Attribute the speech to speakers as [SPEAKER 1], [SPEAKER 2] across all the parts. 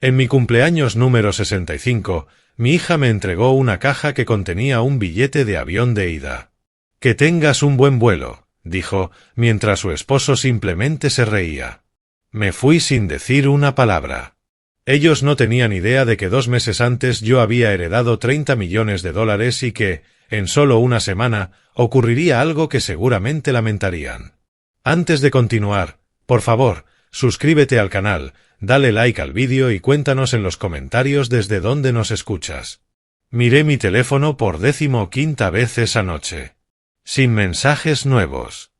[SPEAKER 1] En mi cumpleaños número 65, mi hija me entregó una caja que contenía un billete de avión de ida. «Que tengas un buen vuelo», dijo, mientras su esposo simplemente se reía. Me fui sin decir una palabra. Ellos no tenían idea de que 2 meses antes yo había heredado $30 millones y que, en solo una semana, ocurriría algo que seguramente lamentarían. Antes de continuar, por favor, suscríbete al canal, dale like al vídeo y cuéntanos en los comentarios desde dónde nos escuchas. Miré mi teléfono por 15ª vez esa noche. Sin mensajes nuevos.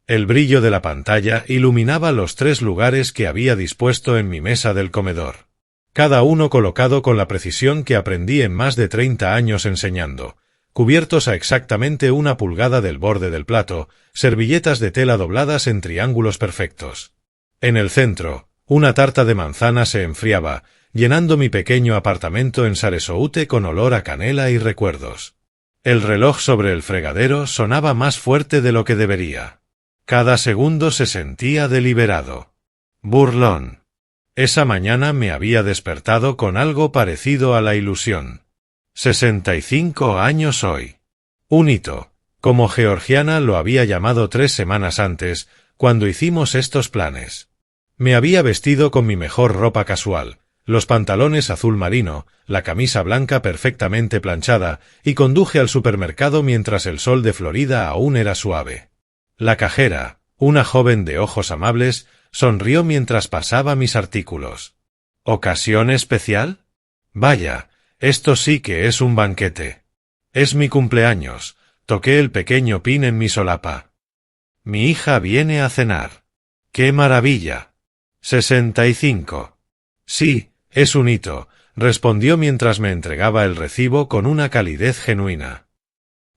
[SPEAKER 1] El brillo de la pantalla iluminaba los 3 lugares que había dispuesto en mi mesa del comedor. Cada uno colocado con la precisión que aprendí en más de 30 años enseñando, cubiertos a exactamente 1 pulgada del borde del plato, servilletas de tela dobladas en triángulos perfectos. En el centro, una tarta de manzana se enfriaba, llenando mi pequeño apartamento en Sarasota con olor a canela y recuerdos. El reloj sobre el fregadero sonaba más fuerte de lo que debería. Cada segundo se sentía deliberado. Burlón. Esa mañana me había despertado con algo parecido a la ilusión. 65 años hoy. Un hito, como Georgiana lo había llamado 3 semanas antes, cuando hicimos estos planes. Me había vestido con mi mejor ropa casual, los pantalones azul marino, la camisa blanca perfectamente planchada, y conduje al supermercado mientras el sol de Florida aún era suave. La cajera, una joven de ojos amables, sonrió mientras pasaba mis artículos. ¿Ocasión especial? Vaya, esto sí que es un banquete. Es mi cumpleaños, toqué el pequeño pin en mi solapa. Mi hija viene a cenar. ¡Qué maravilla! 65. Sí, es un hito, respondió mientras me entregaba el recibo con una calidez genuina.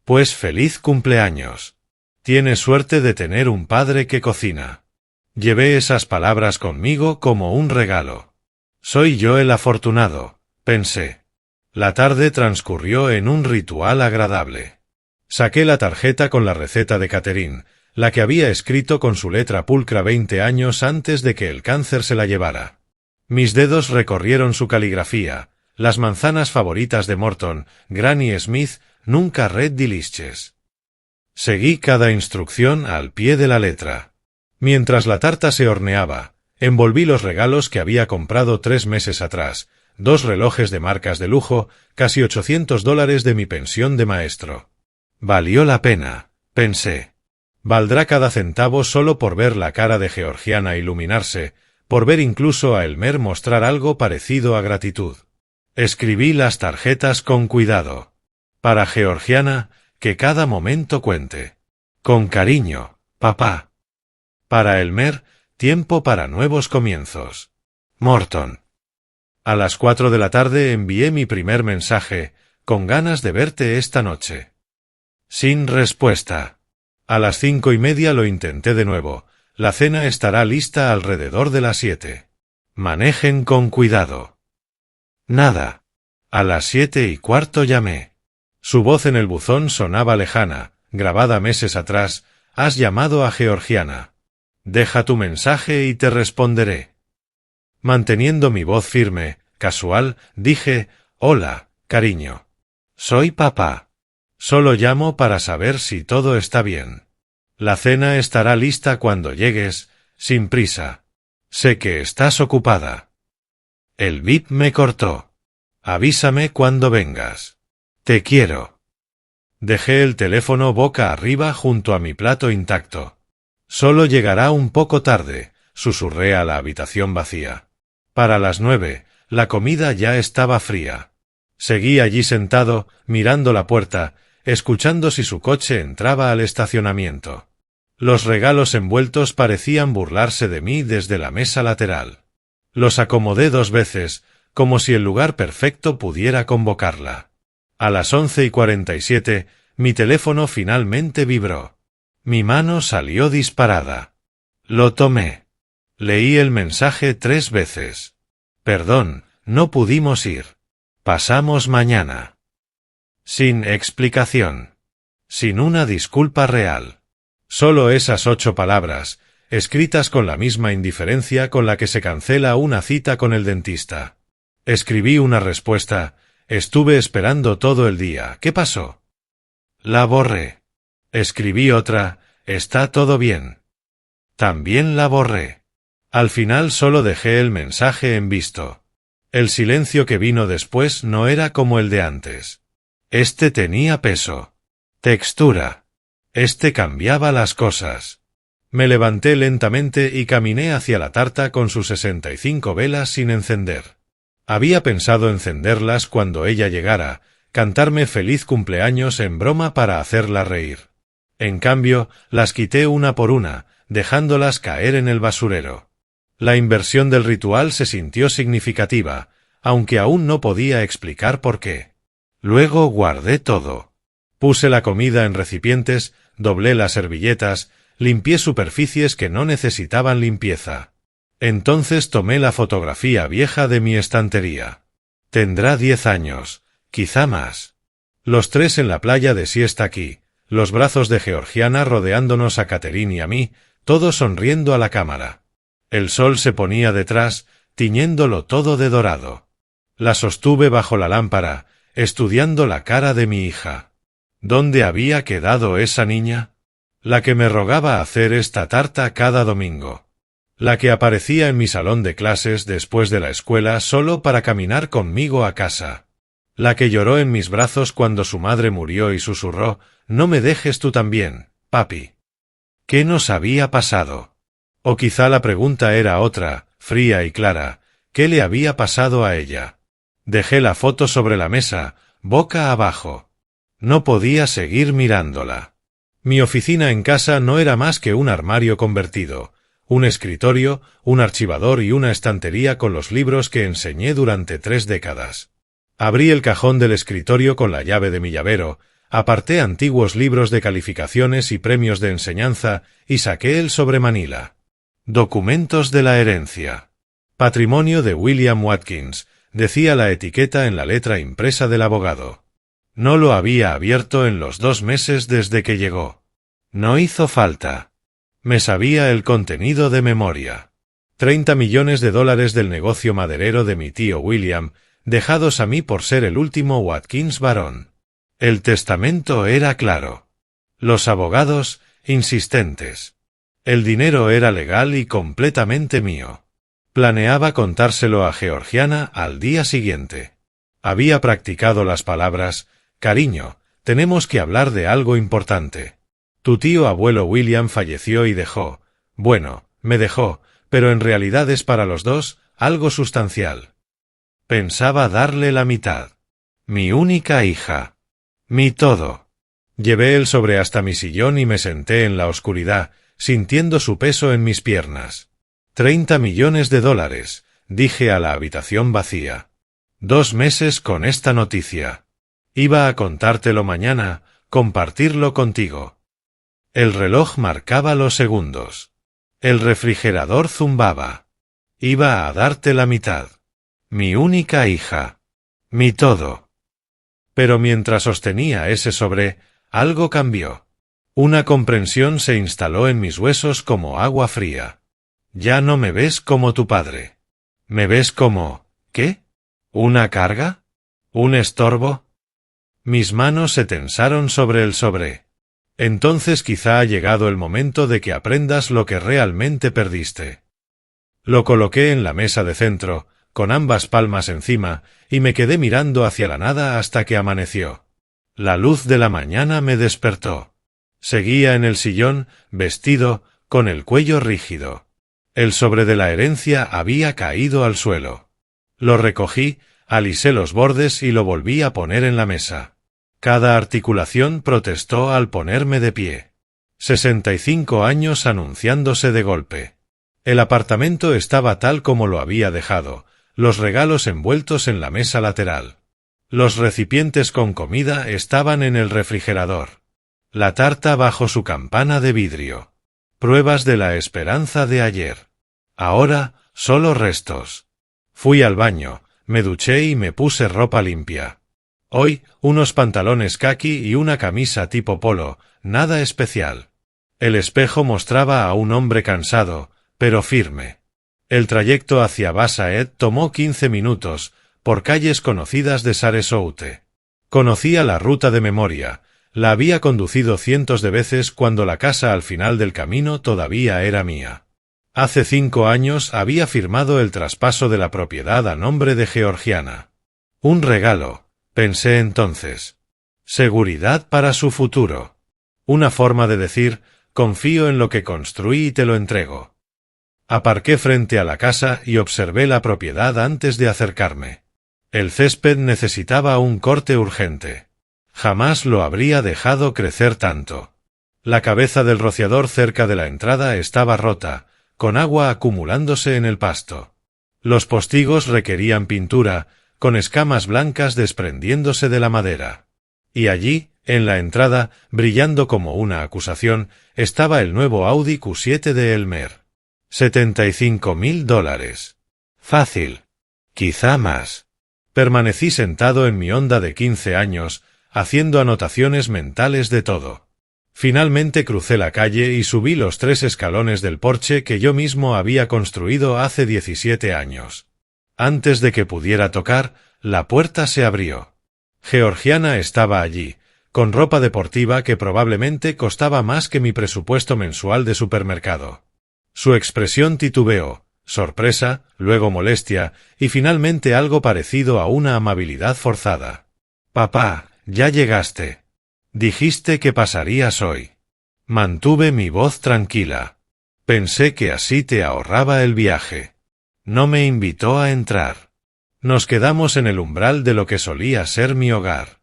[SPEAKER 1] Pues feliz cumpleaños. Tienes suerte de tener un padre que cocina. Llevé esas palabras conmigo como un regalo. Soy yo el afortunado, pensé. La tarde transcurrió en un ritual agradable. Saqué la tarjeta con la receta de Catherine, la que había escrito con su letra pulcra 20 años antes de que el cáncer se la llevara. Mis dedos recorrieron su caligrafía, las manzanas favoritas de Morton, Granny Smith, nunca Red Delicious. Seguí cada instrucción al pie de la letra. Mientras la tarta se horneaba, envolví los regalos que había comprado 3 meses atrás, 2 relojes de marcas de lujo, casi $800 de mi pensión de maestro. Valió la pena, pensé. Valdrá cada centavo solo por ver la cara de Georgiana iluminarse, por ver incluso a Elmer mostrar algo parecido a gratitud. Escribí las tarjetas con cuidado. Para Georgiana, que cada momento cuente. Con cariño, papá. Para Elmer, tiempo para nuevos comienzos. Morton. A las 4 de la tarde envié mi primer mensaje, con ganas de verte esta noche. Sin respuesta. A las 5:30 lo intenté de nuevo. La cena estará lista alrededor de las 7. Manejen con cuidado. Nada. A las 7:15 llamé. Su voz en el buzón sonaba lejana, grabada meses atrás. Has llamado a Georgiana. Deja tu mensaje y te responderé. Manteniendo mi voz firme, casual, dije, hola, cariño. Soy papá. Solo llamo para saber si todo está bien. La cena estará lista cuando llegues, sin prisa. Sé que estás ocupada. El bip me cortó. Avísame cuando vengas. Te quiero. Dejé el teléfono boca arriba junto a mi plato intacto. Solo llegará un poco tarde, susurré a la habitación vacía. Para las 9, la comida ya estaba fría. Seguí allí sentado, mirando la puerta, escuchando si su coche entraba al estacionamiento. Los regalos envueltos parecían burlarse de mí desde la mesa lateral. Los acomodé 2 veces, como si el lugar perfecto pudiera convocarla. A las 11:47, mi teléfono finalmente vibró. Mi mano salió disparada. Lo tomé. Leí el mensaje 3 veces. Perdón, no pudimos ir. Pasamos mañana. Sin explicación. Sin una disculpa real. Solo esas 8 palabras, escritas con la misma indiferencia con la que se cancela una cita con el dentista. Escribí una respuesta. Estuve esperando todo el día. ¿Qué pasó? La borré. Escribí otra. Está todo bien. También la borré. Al final solo dejé el mensaje en visto. El silencio que vino después no era como el de antes. Este tenía peso. Textura. Este cambiaba las cosas. Me levanté lentamente y caminé hacia la tarta con sus 65 velas sin encender. Había pensado encenderlas cuando ella llegara, cantarme feliz cumpleaños en broma para hacerla reír. En cambio, las quité una por una, dejándolas caer en el basurero. La inversión del ritual se sintió significativa, aunque aún no podía explicar por qué. Luego guardé todo. Puse la comida en recipientes, doblé las servilletas, limpié superficies que no necesitaban limpieza. Entonces tomé la fotografía vieja de mi estantería. Tendrá 10 años, quizá más. Los tres en la playa de siesta aquí, los brazos de Georgiana rodeándonos a Catherine y a mí, todos sonriendo a la cámara. El sol se ponía detrás, tiñéndolo todo de dorado. La sostuve bajo la lámpara, estudiando la cara de mi hija. ¿Dónde había quedado esa niña? La que me rogaba hacer esta tarta cada domingo. La que aparecía en mi salón de clases después de la escuela solo para caminar conmigo a casa. La que lloró en mis brazos cuando su madre murió y susurró, «No me dejes tú también, papi». ¿Qué nos había pasado? O quizá la pregunta era otra, fría y clara, ¿qué le había pasado a ella? Dejé la foto sobre la mesa, boca abajo. No podía seguir mirándola. Mi oficina en casa no era más que un armario convertido, un escritorio, un archivador y una estantería con los libros que enseñé durante 3 décadas. Abrí el cajón del escritorio con la llave de mi llavero, aparté antiguos libros de calificaciones y premios de enseñanza y saqué el sobre Manila. Documentos de la herencia. Patrimonio de William Watkins, decía la etiqueta en la letra impresa del abogado. No lo había abierto en los 2 meses desde que llegó. No hizo falta. Me sabía el contenido de memoria. 30 millones de dólares del negocio maderero de mi tío William, dejados a mí por ser el último Watkins varón. El testamento era claro. Los abogados, insistentes. El dinero era legal y completamente mío. Planeaba contárselo a Georgiana al día siguiente. Había practicado las palabras, «Cariño, tenemos que hablar de algo importante. Tu tío abuelo William falleció y dejó, bueno, me dejó, pero en realidad es para los dos, algo sustancial. Pensaba darle la mitad. Mi única hija. Mi todo». Llevé el sobre hasta mi sillón y me senté en la oscuridad, sintiendo su peso en mis piernas. 30 millones de dólares, dije a la habitación vacía. 2 meses con esta noticia. Iba a contártelo mañana, compartirlo contigo. El reloj marcaba los segundos. El refrigerador zumbaba. Iba a darte la mitad. Mi única hija. Mi todo. Pero mientras sostenía ese sobre, algo cambió. Una comprensión se instaló en mis huesos como agua fría. Ya no me ves como tu padre. Me ves como, ¿qué? ¿Una carga? ¿Un estorbo? Mis manos se tensaron sobre el sobre. Entonces quizá ha llegado el momento de que aprendas lo que realmente perdiste. Lo coloqué en la mesa de centro, con ambas palmas encima, y me quedé mirando hacia la nada hasta que amaneció. La luz de la mañana me despertó. Seguía en el sillón, vestido, con el cuello rígido. El sobre de la herencia había caído al suelo. Lo recogí, alisé los bordes y lo volví a poner en la mesa. Cada articulación protestó al ponerme de pie. 65 años anunciándose de golpe. El apartamento estaba tal como lo había dejado, los regalos envueltos en la mesa lateral. Los recipientes con comida estaban en el refrigerador. La tarta bajo su campana de vidrio. Pruebas de la esperanza de ayer. Ahora, solo restos. Fui al baño, me duché y me puse ropa limpia. Hoy, unos pantalones caqui y una camisa tipo polo, nada especial. El espejo mostraba a un hombre cansado, pero firme. El trayecto hacia Basaed tomó 15 minutos, por calles conocidas de Sarasota. Conocía la ruta de memoria, la había conducido cientos de veces cuando la casa al final del camino todavía era mía. Hace 5 años había firmado el traspaso de la propiedad a nombre de Georgiana. Un regalo, pensé entonces. Seguridad para su futuro. Una forma de decir, confío en lo que construí y te lo entrego. Aparqué frente a la casa y observé la propiedad antes de acercarme. El césped necesitaba un corte urgente. Jamás lo habría dejado crecer tanto. La cabeza del rociador cerca de la entrada estaba rota, con agua acumulándose en el pasto. Los postigos requerían pintura, con escamas blancas desprendiéndose de la madera. Y allí, en la entrada, brillando como una acusación, estaba el nuevo Audi Q7 de Elmer. $75.000. Fácil. Quizá más. Permanecí sentado en mi Honda de 15 años, haciendo anotaciones mentales de todo. Finalmente crucé la calle y subí los 3 escalones del porche que yo mismo había construido hace 17 años. Antes de que pudiera tocar, la puerta se abrió. Georgiana estaba allí, con ropa deportiva que probablemente costaba más que mi presupuesto mensual de supermercado. Su expresión titubeó, sorpresa, luego molestia, y finalmente algo parecido a una amabilidad forzada. «Papá, ya llegaste. Dijiste que pasarías hoy». Mantuve mi voz tranquila. Pensé que así te ahorraba el viaje. No me invitó a entrar. Nos quedamos en el umbral de lo que solía ser mi hogar.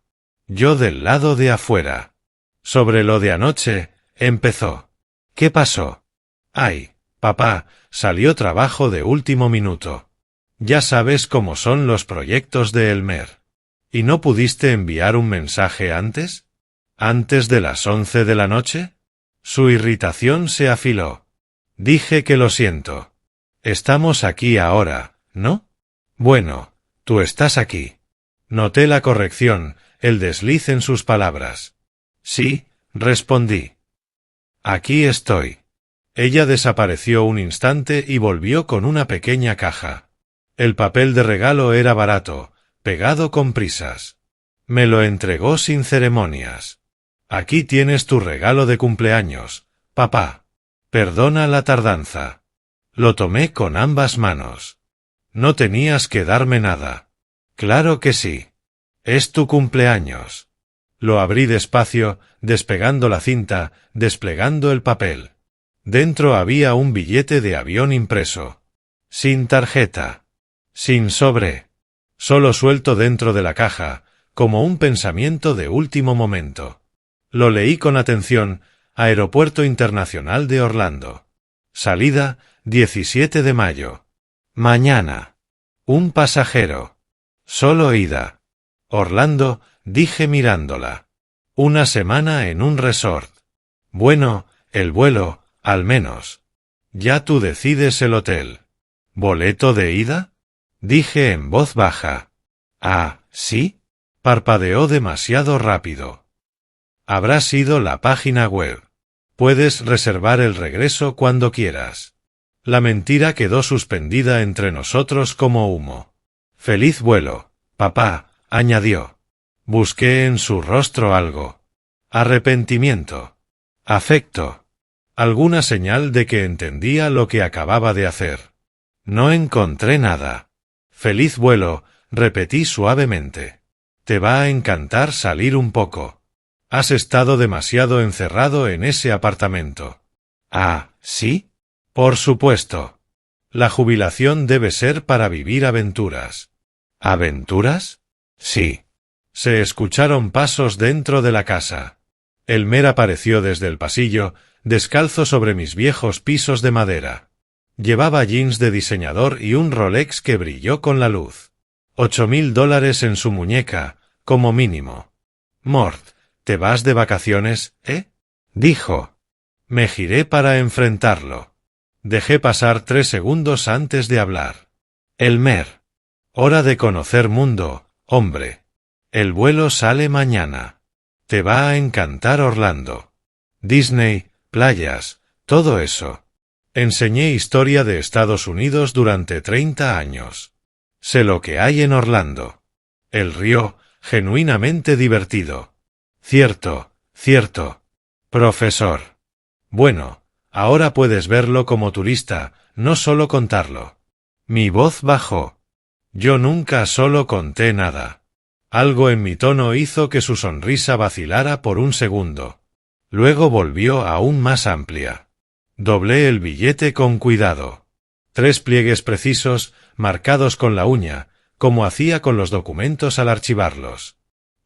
[SPEAKER 1] Yo del lado de afuera. Sobre lo de anoche, empezó. ¿Qué pasó? Ay, papá, salió trabajo de último minuto. Ya sabes cómo son los proyectos de Elmer. ¿Y no pudiste enviar un mensaje antes? ¿Antes de las 11 de la noche? Su irritación se afiló. Dije que lo siento. Estamos aquí ahora, ¿no? Bueno, tú estás aquí. Noté la corrección, el desliz en sus palabras. Sí, respondí. Aquí estoy. Ella desapareció un instante y volvió con una pequeña caja. El papel de regalo era barato, pegado con prisas. Me lo entregó sin ceremonias. Aquí tienes tu regalo de cumpleaños, papá. Perdona la tardanza. Lo tomé con ambas manos. No tenías que darme nada. Claro que sí. Es tu cumpleaños. Lo abrí despacio, despegando la cinta, desplegando el papel. Dentro había un billete de avión impreso. Sin tarjeta. Sin sobre. Solo suelto dentro de la caja, como un pensamiento de último momento. Lo leí con atención. Aeropuerto Internacional de Orlando. Salida, 17 de mayo. Mañana. Un pasajero. Solo ida. Orlando, dije mirándola. Una semana en un resort. Bueno, el vuelo, al menos. Ya tú decides el hotel. ¿Boleto de ida? Dije en voz baja. Ah, ¿sí? Parpadeó demasiado rápido. Habrá sido la página web. Puedes reservar el regreso cuando quieras. La mentira quedó suspendida entre nosotros como humo. Feliz vuelo, papá, añadió. Busqué en su rostro algo. Arrepentimiento. Afecto. Alguna señal de que entendía lo que acababa de hacer. No encontré nada. Feliz vuelo, repetí suavemente. Te va a encantar salir un poco. Has estado demasiado encerrado en ese apartamento. Ah, ¿sí? Por supuesto. La jubilación debe ser para vivir aventuras. ¿Aventuras? Sí. Se escucharon pasos dentro de la casa. Elmer apareció desde el pasillo, descalzo sobre mis viejos pisos de madera. Llevaba jeans de diseñador y un Rolex que brilló con la luz. $8.000 en su muñeca, como mínimo. Mort, ¿te vas de vacaciones, dijo. Me giré para enfrentarlo. Dejé pasar 3 segundos antes de hablar. Elmer. Hora de conocer mundo, hombre. El vuelo sale mañana. Te va a encantar Orlando. Disney, playas, todo eso. Enseñé historia de Estados Unidos durante 30 años. Sé lo que hay en Orlando. Él rió, genuinamente divertido. Cierto, cierto. Profesor. Bueno, ahora puedes verlo como turista, no solo contarlo. Mi voz bajó. Yo nunca solo conté nada. Algo en mi tono hizo que su sonrisa vacilara por un segundo. Luego volvió aún más amplia. Doblé el billete con cuidado. 3 pliegues precisos, marcados con la uña, como hacía con los documentos al archivarlos.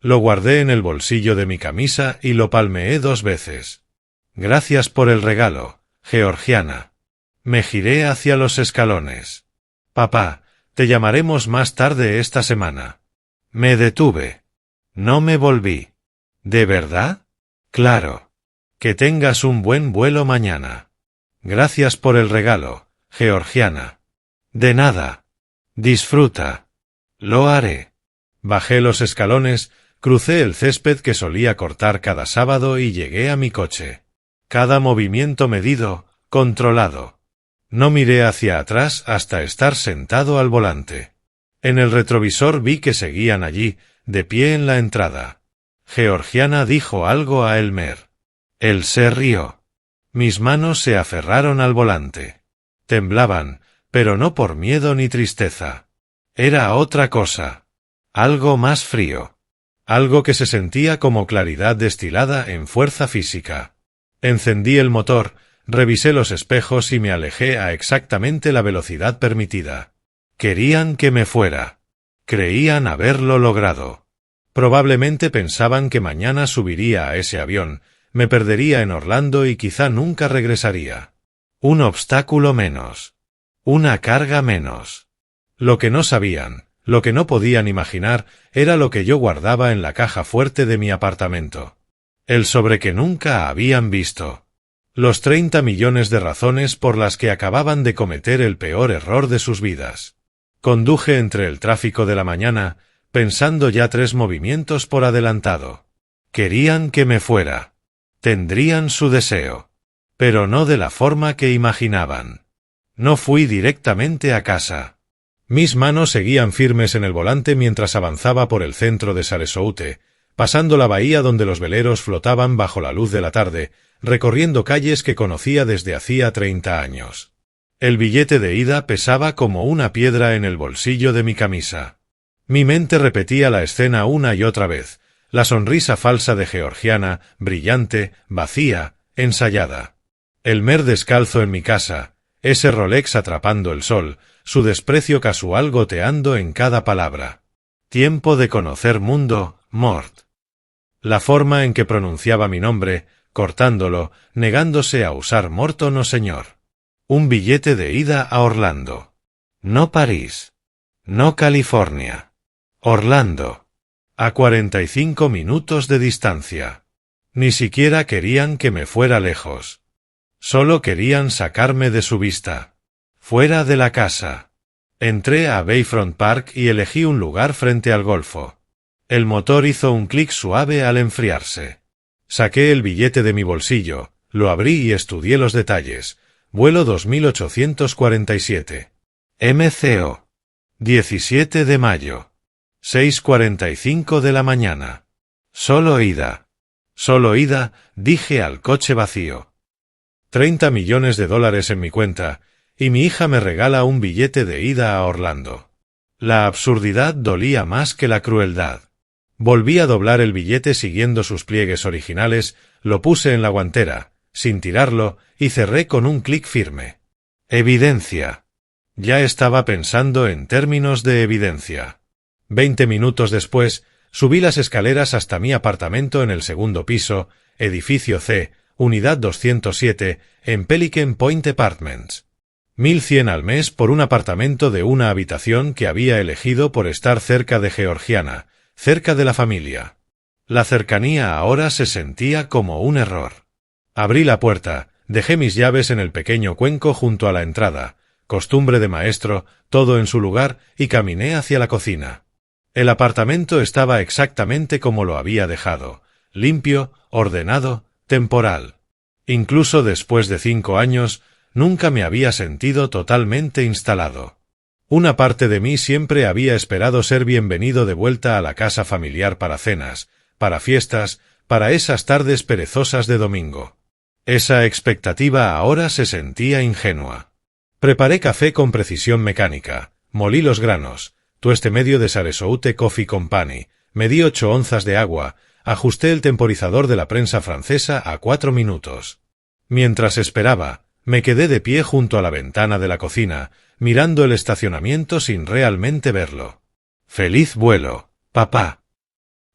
[SPEAKER 1] Lo guardé en el bolsillo de mi camisa y lo palmeé 2 veces. Gracias por el regalo, Georgiana. Me giré hacia los escalones. Papá, te llamaremos más tarde esta semana. Me detuve. No me volví. ¿De verdad? Claro. Que tengas un buen vuelo mañana. Gracias por el regalo, Georgiana. De nada. Disfruta. Lo haré. Bajé los escalones, crucé el césped que solía cortar cada sábado y llegué a mi coche. Cada movimiento medido, controlado. No miré hacia atrás hasta estar sentado al volante. En el retrovisor vi que seguían allí, de pie en la entrada. Georgiana dijo algo a Elmer. Él se rió. Mis manos se aferraron al volante. Temblaban, pero no por miedo ni tristeza. Era otra cosa. Algo más frío. Algo que se sentía como claridad destilada en fuerza física. Encendí el motor, revisé los espejos y me alejé a exactamente la velocidad permitida. Querían que me fuera. Creían haberlo logrado. Probablemente pensaban que mañana subiría a ese avión, me perdería en Orlando y quizá nunca regresaría. Un obstáculo menos. Una carga menos. Lo que no sabían, lo que no podían imaginar, era lo que yo guardaba en la caja fuerte de mi apartamento. El sobre que nunca habían visto. Los 30 millones de razones por las que acababan de cometer el peor error de sus vidas. Conduje entre el tráfico de la mañana, pensando ya 3 movimientos por adelantado. Querían que me fuera. Tendrían su deseo. Pero no de la forma que imaginaban. No fui directamente a casa. Mis manos seguían firmes en el volante mientras avanzaba por el centro de Sarasota, pasando la bahía donde los veleros flotaban bajo la luz de la tarde, recorriendo calles que conocía desde hacía 30 años. El billete de ida pesaba como una piedra en el bolsillo de mi camisa. Mi mente repetía la escena una y otra vez, la sonrisa falsa de Georgiana, brillante, vacía, ensayada. Elmer descalzo en mi casa, ese Rolex atrapando el sol, su desprecio casual goteando en cada palabra. Tiempo de conocer mundo, Mort. La forma en que pronunciaba mi nombre, cortándolo, negándose a usar Morton o señor. Un billete de ida a Orlando. No París. No California. Orlando. A 45 minutos de distancia. Ni siquiera querían que me fuera lejos. Solo querían sacarme de su vista. Fuera de la casa. Entré a Bayfront Park y elegí un lugar frente al golfo. El motor hizo un clic suave al enfriarse. Saqué el billete de mi bolsillo, lo abrí y estudié los detalles. Vuelo 2847. MCO. 17 de mayo. 6:45 de la mañana. Solo ida. Solo ida, dije al coche vacío. 30 millones de dólares en mi cuenta, y mi hija me regala un billete de ida a Orlando. La absurdidad dolía más que la crueldad. Volví a doblar el billete siguiendo sus pliegues originales, lo puse en la guantera, sin tirarlo, y cerré con un clic firme. Evidencia. Ya estaba pensando en términos de evidencia. 20 minutos después, subí las escaleras hasta mi apartamento en el segundo piso, edificio C, unidad 207, en Pelican Point Apartments. 1.100 al mes por un apartamento de una habitación que había elegido por estar cerca de Georgiana, cerca de la familia. La cercanía ahora se sentía como un error. Abrí la puerta, dejé mis llaves en el pequeño cuenco junto a la entrada, costumbre de maestro, todo en su lugar, y caminé hacia la cocina. El apartamento estaba exactamente como lo había dejado, limpio, ordenado, temporal. Incluso después de 5 años, nunca me había sentido totalmente instalado. Una parte de mí siempre había esperado ser bienvenido de vuelta a la casa familiar para cenas, para fiestas, para esas tardes perezosas de domingo. Esa expectativa ahora se sentía ingenua. Preparé café con precisión mecánica, molí los granos, tueste medio de Sarasota Coffee Company, medí 8 onzas de agua, ajusté el temporizador de la prensa francesa a 4 minutos. Mientras esperaba, me quedé de pie junto a la ventana de la cocina, mirando el estacionamiento sin realmente verlo. «Feliz vuelo, papá».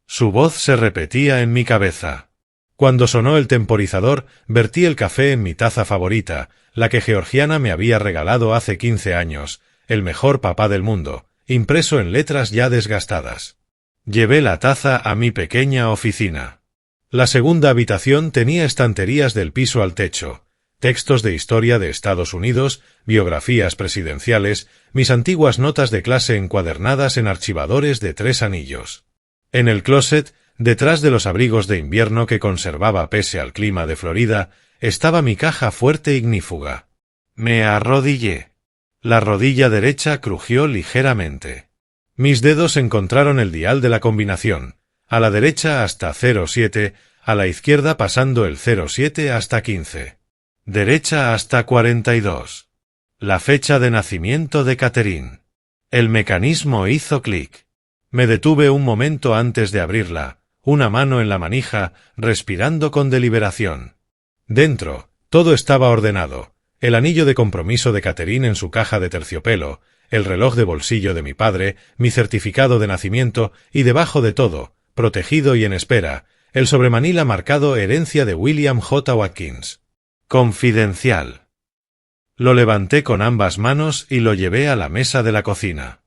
[SPEAKER 1] Su voz se repetía en mi cabeza. Cuando sonó el temporizador, vertí el café en mi taza favorita, la que Georgiana me había regalado hace 15 años, el mejor papá del mundo, impreso en letras ya desgastadas. Llevé la taza a mi pequeña oficina. La segunda habitación tenía estanterías del piso al techo, textos de historia de Estados Unidos, biografías presidenciales, mis antiguas notas de clase encuadernadas en archivadores de 3 anillos. En el closet, detrás de los abrigos de invierno que conservaba pese al clima de Florida, estaba mi caja fuerte e ignífuga. Me arrodillé. La rodilla derecha crujió ligeramente. Mis dedos encontraron el dial de la combinación, a la derecha hasta 07, a la izquierda pasando el 07 hasta 15. Derecha hasta 42. La fecha de nacimiento de Catherine. El mecanismo hizo clic. Me detuve un momento antes de abrirla, una mano en la manija, respirando con deliberación. Dentro, todo estaba ordenado, el anillo de compromiso de Catherine en su caja de terciopelo, el reloj de bolsillo de mi padre, mi certificado de nacimiento y debajo de todo, protegido y en espera, el sobremanila marcado herencia de William J. Watkins. Confidencial. Lo levanté con ambas manos y lo llevé a la mesa de la cocina.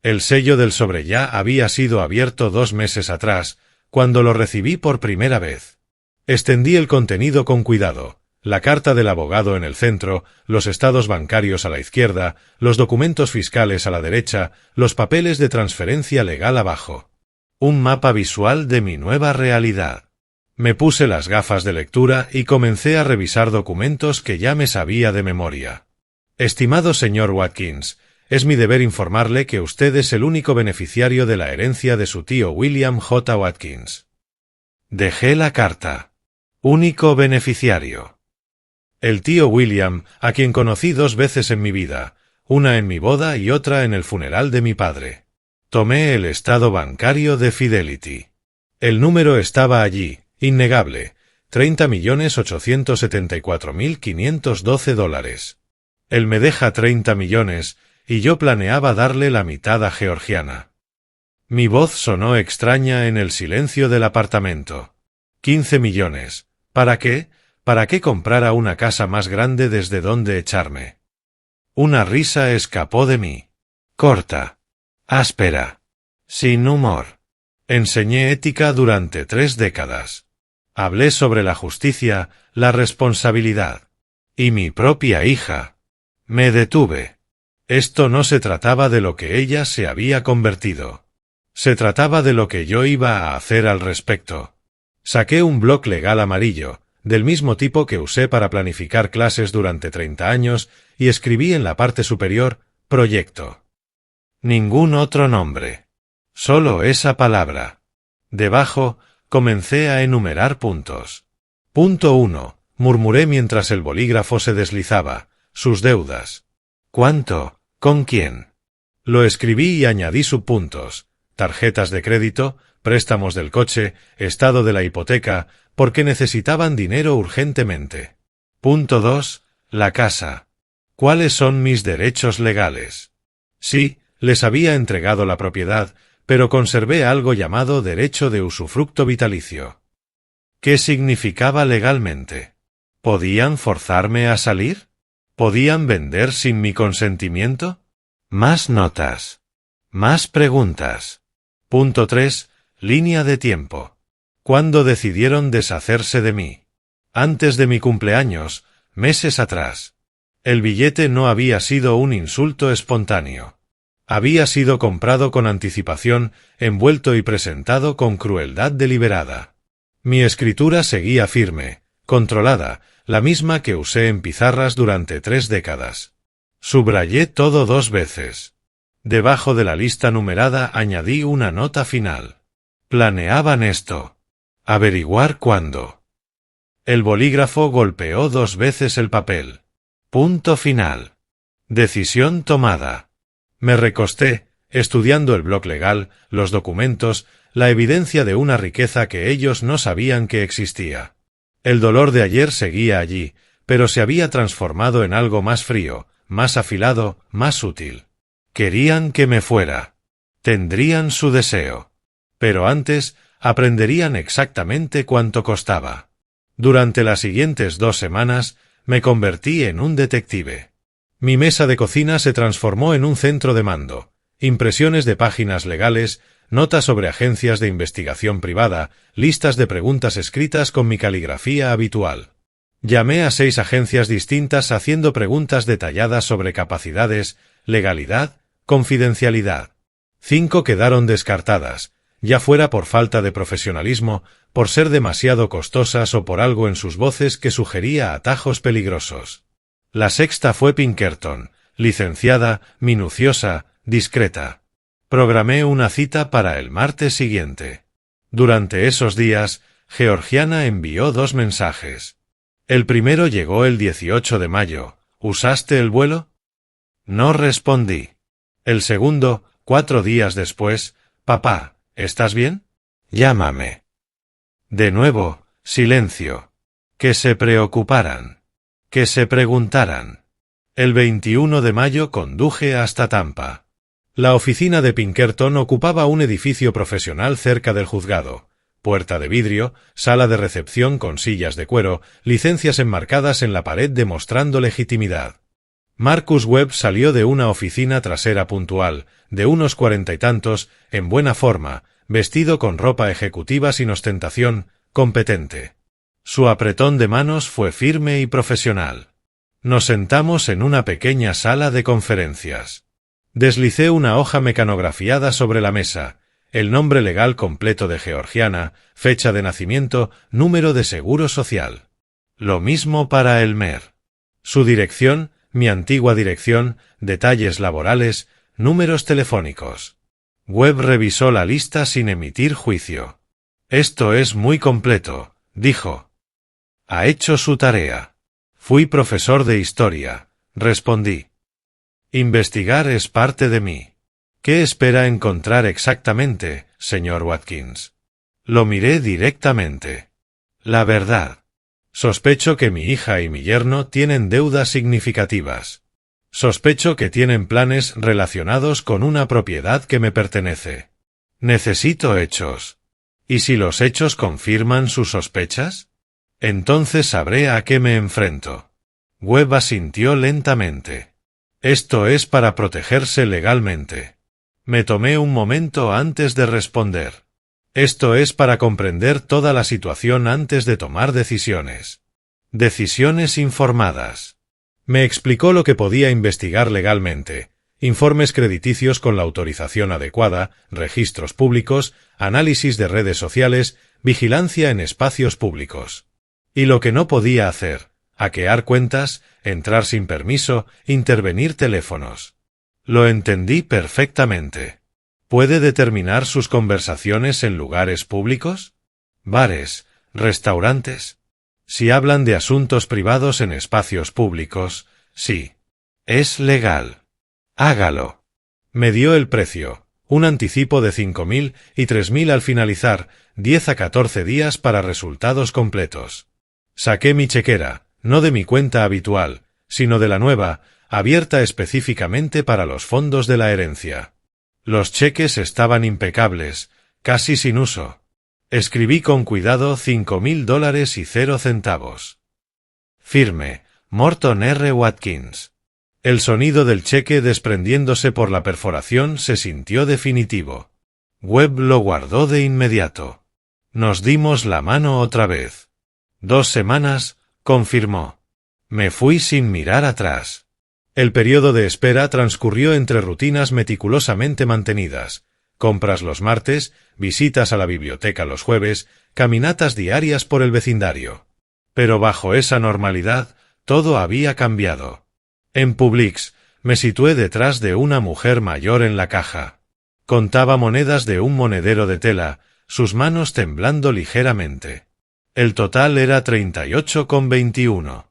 [SPEAKER 1] El sello del sobre ya había sido abierto 2 meses atrás, cuando lo recibí por primera vez. Extendí el contenido con cuidado, la carta del abogado en el centro, los estados bancarios a la izquierda, los documentos fiscales a la derecha, los papeles de transferencia legal abajo. Un mapa visual de mi nueva realidad. Me puse las gafas de lectura y comencé a revisar documentos que ya me sabía de memoria. Estimado señor Watkins, es mi deber informarle que usted es el único beneficiario de la herencia de su tío William J. Watkins. Dejé la carta. Único beneficiario. El tío William, a quien conocí 2 veces en mi vida, una en mi boda y otra en el funeral de mi padre. Tomé el estado bancario de Fidelity. El número estaba allí, innegable, $30.874.512. Él me deja 30 millones, y yo planeaba darle la mitad a Georgiana. Mi voz sonó extraña en el silencio del apartamento. 15 millones. ¿Para qué? ¿Para qué comprara una casa más grande desde donde echarme? Una risa escapó de mí. Corta. Áspera. Sin humor. Enseñé ética durante 3 décadas. Hablé sobre la justicia, la responsabilidad. Y mi propia hija. Me detuve. Esto no se trataba de lo que ella se había convertido. Se trataba de lo que yo iba a hacer al respecto. Saqué un bloc legal amarillo, del mismo tipo que usé para planificar clases durante 30 años, y escribí en la parte superior, proyecto. Ningún otro nombre. Solo esa palabra. Debajo, comencé a enumerar puntos. Punto 1, murmuré mientras el bolígrafo se deslizaba, sus deudas. ¿Cuánto? ¿Con quién? Lo escribí y añadí subpuntos, tarjetas de crédito, préstamos del coche, estado de la hipoteca, porque necesitaban dinero urgentemente. Punto 2, la casa. ¿Cuáles son mis derechos legales? Sí, les había entregado la propiedad, pero conservé algo llamado derecho de usufructo vitalicio. ¿Qué significaba legalmente? ¿Podían forzarme a salir? ¿Podían vender sin mi consentimiento? Más notas. Más preguntas. Punto 3, línea de tiempo. ¿Cuándo decidieron deshacerse de mí? Antes de mi cumpleaños, meses atrás. El billete no había sido un insulto espontáneo. Había sido comprado con anticipación, envuelto y presentado con crueldad deliberada. Mi escritura seguía firme, controlada, la misma que usé en pizarras durante 3 décadas. Subrayé todo 2 veces. Debajo de la lista numerada añadí una nota final. Planeaban esto. Averiguar cuándo. El bolígrafo golpeó 2 veces el papel. Punto final. Decisión tomada. Me recosté, estudiando el bloc legal, los documentos, la evidencia de una riqueza que ellos no sabían que existía. El dolor de ayer seguía allí, pero se había transformado en algo más frío, más afilado, más útil. Querían que me fuera. Tendrían su deseo. Pero antes, aprenderían exactamente cuánto costaba. Durante las siguientes 2 semanas, me convertí en un detective. Mi mesa de cocina se transformó en un centro de mando. Impresiones de páginas legales, notas sobre agencias de investigación privada, listas de preguntas escritas con mi caligrafía habitual. Llamé a 6 agencias distintas haciendo preguntas detalladas sobre capacidades, legalidad, confidencialidad. 5 quedaron descartadas, ya fuera por falta de profesionalismo, por ser demasiado costosas o por algo en sus voces que sugería atajos peligrosos. La 6ª fue Pinkerton, licenciada, minuciosa, discreta. Programé una cita para el martes siguiente. Durante esos días, Georgiana envió 2 mensajes. El primero llegó el 18 de mayo. ¿Usaste el vuelo? No respondí. El segundo, 4 días después, papá, ¿estás bien? Llámame. De nuevo, silencio. Que se preocuparan. Que se preguntaran. El 21 de mayo conduje hasta Tampa. La oficina de Pinkerton ocupaba un edificio profesional cerca del juzgado. Puerta de vidrio, sala de recepción con sillas de cuero, licencias enmarcadas en la pared demostrando legitimidad. Marcus Webb salió de una oficina trasera puntual, de unos 40 y tantos, en buena forma, vestido con ropa ejecutiva sin ostentación, competente. Su apretón de manos fue firme y profesional. Nos sentamos en una pequeña sala de conferencias. Deslicé una hoja mecanografiada sobre la mesa, el nombre legal completo de Georgiana, fecha de nacimiento, número de seguro social. Lo mismo para Elmer. Su dirección, mi antigua dirección, detalles laborales, números telefónicos. Webb revisó la lista sin emitir juicio. Esto es muy completo, dijo. Ha hecho su tarea. Fui profesor de historia, respondí. Investigar es parte de mí. ¿Qué espera encontrar exactamente, señor Watkins? Lo miré directamente. La verdad. Sospecho que mi hija y mi yerno tienen deudas significativas. Sospecho que tienen planes relacionados con una propiedad que me pertenece. Necesito hechos. ¿Y si los hechos confirman sus sospechas? Entonces sabré a qué me enfrento. Webb asintió lentamente. Esto es para protegerse legalmente. Me tomé un momento antes de responder. Esto es para comprender toda la situación antes de tomar decisiones. Decisiones informadas. Me explicó lo que podía investigar legalmente. Informes crediticios con la autorización adecuada, registros públicos, análisis de redes sociales, vigilancia en espacios públicos. Y lo que no podía hacer, hackear cuentas, entrar sin permiso, intervenir teléfonos. Lo entendí perfectamente. ¿Puede determinar sus conversaciones en lugares públicos? ¿Bares? ¿Restaurantes? Si hablan de asuntos privados en espacios públicos, sí. Es legal. Hágalo. Me dio el precio, un anticipo de 5.000 y 3.000 al finalizar, 10 a 14 días para resultados completos. Saqué mi chequera, no de mi cuenta habitual, sino de la nueva, abierta específicamente para los fondos de la herencia. Los cheques estaban impecables, casi sin uso. Escribí con cuidado $5.000 y 0 centavos. Firme, Morton R. Watkins. El sonido del cheque desprendiéndose por la perforación se sintió definitivo. Webb lo guardó de inmediato. Nos dimos la mano otra vez. 2 semanas, confirmó. Me fui sin mirar atrás. El periodo de espera transcurrió entre rutinas meticulosamente mantenidas, compras los martes, visitas a la biblioteca los jueves, caminatas diarias por el vecindario. Pero bajo esa normalidad, todo había cambiado. En Publix, me situé detrás de una mujer mayor en la caja. Contaba monedas de un monedero de tela, sus manos temblando ligeramente. El total era 38,21.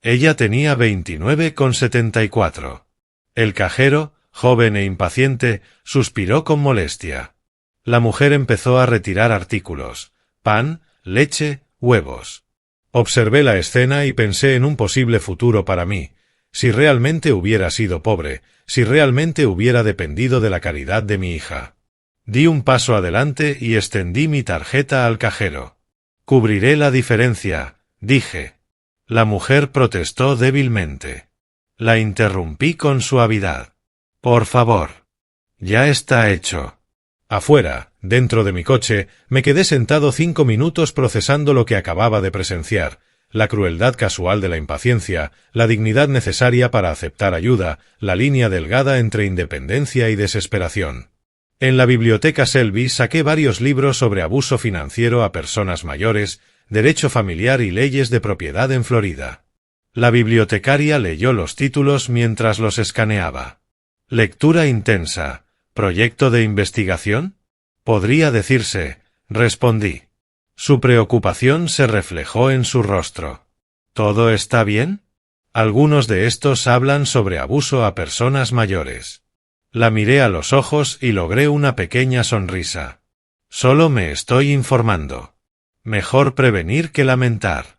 [SPEAKER 1] Ella tenía 29,74. El cajero, joven e impaciente, suspiró con molestia. La mujer empezó a retirar artículos: pan, leche, huevos. Observé la escena y pensé en un posible futuro para mí. Si realmente hubiera sido pobre, si realmente hubiera dependido de la caridad de mi hija. Di un paso adelante y extendí mi tarjeta al cajero. Cubriré la diferencia, dije. La mujer protestó débilmente. La interrumpí con suavidad. Por favor. Ya está hecho. Afuera, dentro de mi coche, me quedé sentado 5 minutos procesando lo que acababa de presenciar, la crueldad casual de la impaciencia, la dignidad necesaria para aceptar ayuda, la línea delgada entre independencia y desesperación. En la biblioteca Selby saqué varios libros sobre abuso financiero a personas mayores, derecho familiar y leyes de propiedad en Florida. La bibliotecaria leyó los títulos mientras los escaneaba. Lectura intensa. ¿Proyecto de investigación? Podría decirse, respondí. Su preocupación se reflejó en su rostro. ¿Todo está bien? Algunos de estos hablan sobre abuso a personas mayores. La miré a los ojos y logré una pequeña sonrisa. Solo me estoy informando. Mejor prevenir que lamentar.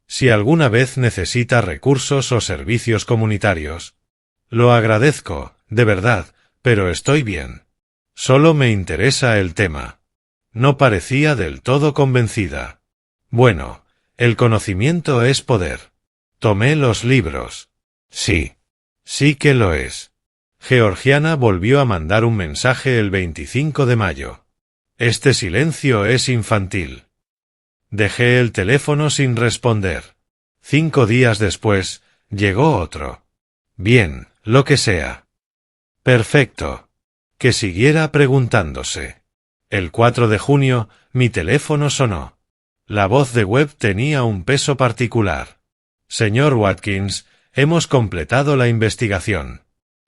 [SPEAKER 1] Si alguna vez necesita recursos o servicios comunitarios. Lo agradezco, de verdad, pero estoy bien. Solo me interesa el tema. No parecía del todo convencida. Bueno, el conocimiento es poder. Tomé los libros. Sí. Sí que lo es. Georgiana volvió a mandar un mensaje el 25 de mayo. Este silencio es infantil. Dejé el teléfono sin responder. 5 días después, llegó otro. Bien, lo que sea. Perfecto. Que siguiera preguntándose. El 4 de junio, mi teléfono sonó. La voz de Webb tenía un peso particular. Señor Watkins, hemos completado la investigación.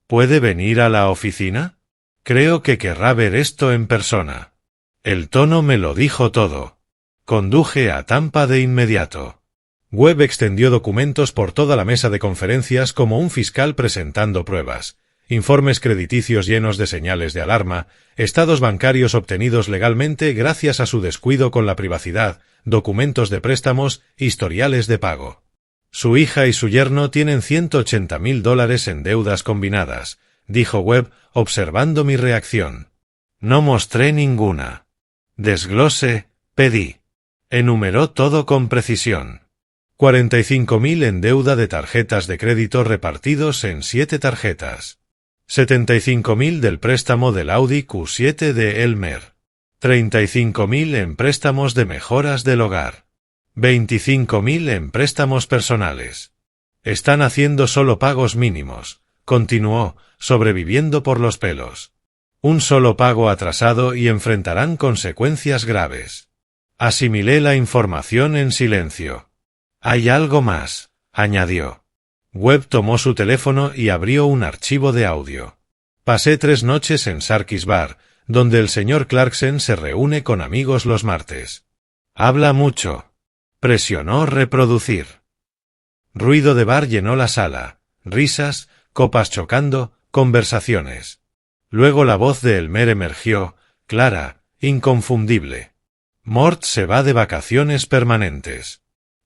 [SPEAKER 1] ¿Puede venir a la oficina? Creo que querrá ver esto en persona. El tono me lo dijo todo. Conduje a Tampa de inmediato. Webb extendió documentos por toda la mesa de conferencias como un fiscal presentando pruebas. Informes crediticios llenos de señales de alarma, estados bancarios obtenidos legalmente gracias a su descuido con la privacidad, documentos de préstamos, historiales de pago. Su hija y su yerno tienen $180,000 en deudas combinadas, dijo Webb, observando mi reacción. No mostré ninguna. Desglose, pedí. Enumeró todo con precisión. 45,000 en deuda de tarjetas de crédito repartidos en 7 tarjetas. 75,000 del préstamo del Audi Q7 de Elmer. 35,000 en préstamos de mejoras del hogar. 25,000 en préstamos personales. Están haciendo solo pagos mínimos, continuó, sobreviviendo por los pelos. Un solo pago atrasado y enfrentarán consecuencias graves. Asimilé la información en silencio. Hay algo más, añadió. Webb tomó su teléfono y abrió un archivo de audio. Pasé 3 noches en Sarkis Bar, donde el señor Clarkson se reúne con amigos los martes. Habla mucho. Presionó reproducir. Ruido de bar llenó la sala. Risas, copas chocando, conversaciones. Luego la voz de Elmer emergió, clara, inconfundible. Mort se va de vacaciones permanentes.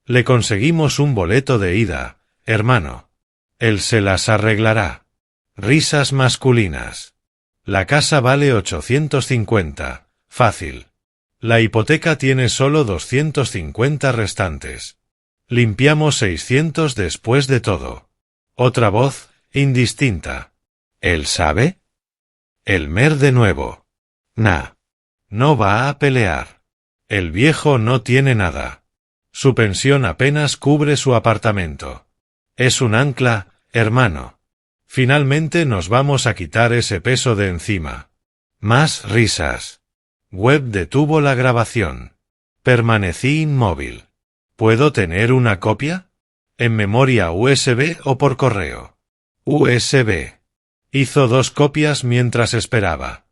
[SPEAKER 1] Le conseguimos un boleto de ida, hermano. Él se las arreglará. Risas masculinas. La casa vale 850, fácil. La hipoteca tiene solo 250 restantes. Limpiamos 600 después de todo. Otra voz, indistinta. ¿Él sabe? Elmer de nuevo. Nah. No va a pelear. El viejo no tiene nada. Su pensión apenas cubre su apartamento. Es un ancla, hermano. Finalmente nos vamos a quitar ese peso de encima. Más risas. Webb detuvo la grabación. Permanecí inmóvil. ¿Puedo tener una copia? ¿En memoria USB o por correo? USB. Hizo 2 copias mientras esperaba.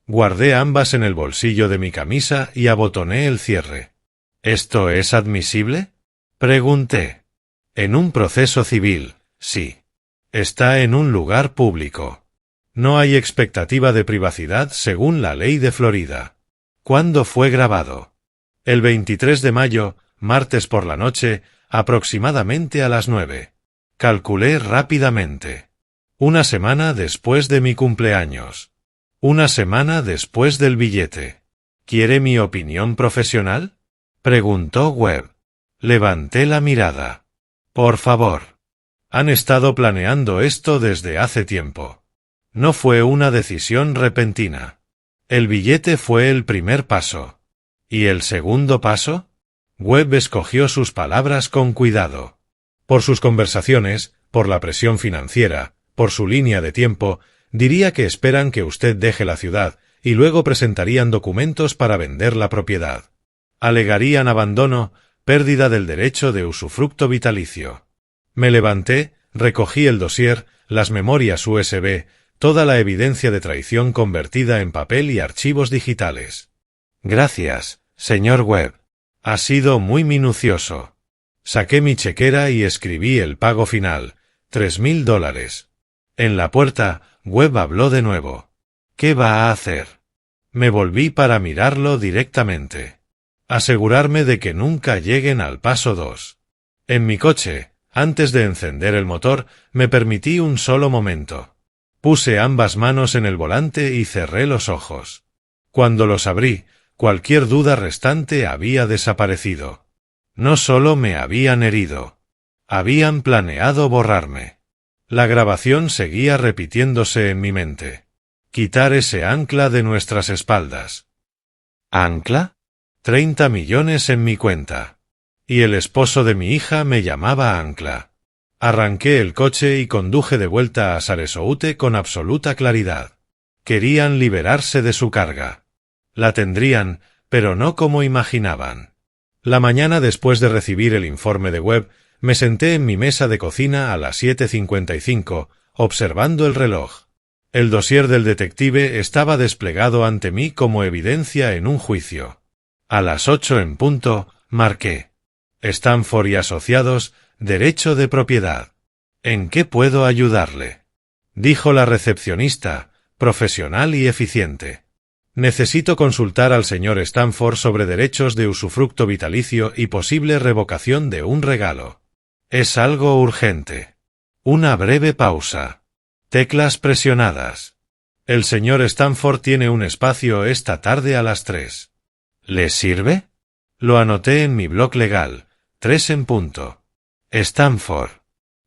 [SPEAKER 1] Guardé ambas en el bolsillo de mi camisa y abotoné el cierre. ¿Esto es admisible?, pregunté. En un proceso civil, sí. Está en un lugar público. No hay expectativa de privacidad según la ley de Florida. ¿Cuándo fue grabado? El 23 de mayo, martes por la noche, aproximadamente a las 9. Calculé rápidamente. Una semana después de mi cumpleaños. Una semana después del billete. ¿Quiere mi opinión profesional?, preguntó Webb. Levanté la mirada. Por favor. Han estado planeando esto desde hace tiempo. No fue una decisión repentina. El billete fue el primer paso. ¿Y el segundo paso? Webb escogió sus palabras con cuidado. Por sus conversaciones, por la presión financiera, por su línea de tiempo, diría que esperan que usted deje la ciudad y luego presentarían documentos para vender la propiedad. Alegarían abandono, pérdida del derecho de usufructo vitalicio. Me levanté, recogí el dossier, las memorias USB, toda la evidencia de traición convertida en papel y archivos digitales. Gracias, señor Webb. Ha sido muy minucioso. Saqué mi chequera y escribí el pago final, $3,000. En la puerta, Webb habló de nuevo. ¿Qué va a hacer? Me volví para mirarlo directamente. Asegurarme de que nunca lleguen al paso 2. En mi coche, antes de encender el motor, me permití un solo momento. Puse ambas manos en el volante y cerré los ojos. Cuando los abrí, cualquier duda restante había desaparecido. No solo me habían herido. Habían planeado borrarme. La grabación seguía repitiéndose en mi mente. Quitar ese ancla de nuestras espaldas. ¿Ancla? 30 millones en mi cuenta. Y el esposo de mi hija me llamaba ancla. Arranqué el coche y conduje de vuelta a Sarasota con absoluta claridad. Querían liberarse de su carga. La tendrían, pero no como imaginaban. La mañana después de recibir el informe de Webb, me senté en mi mesa de cocina a las 7:55, observando el reloj. El dossier del detective estaba desplegado ante mí como evidencia en un juicio. A las 8 en punto, marqué. Stanford y Asociados, Derecho de Propiedad. ¿En qué puedo ayudarle?, dijo la recepcionista, profesional y eficiente. Necesito consultar al señor Stanford sobre derechos de usufructo vitalicio y posible revocación de un regalo. Es algo urgente. Una breve pausa. Teclas presionadas. El señor Stanford tiene un espacio esta tarde a las 3. ¿Le sirve? Lo anoté en mi blog legal. 3 en punto. Stanford.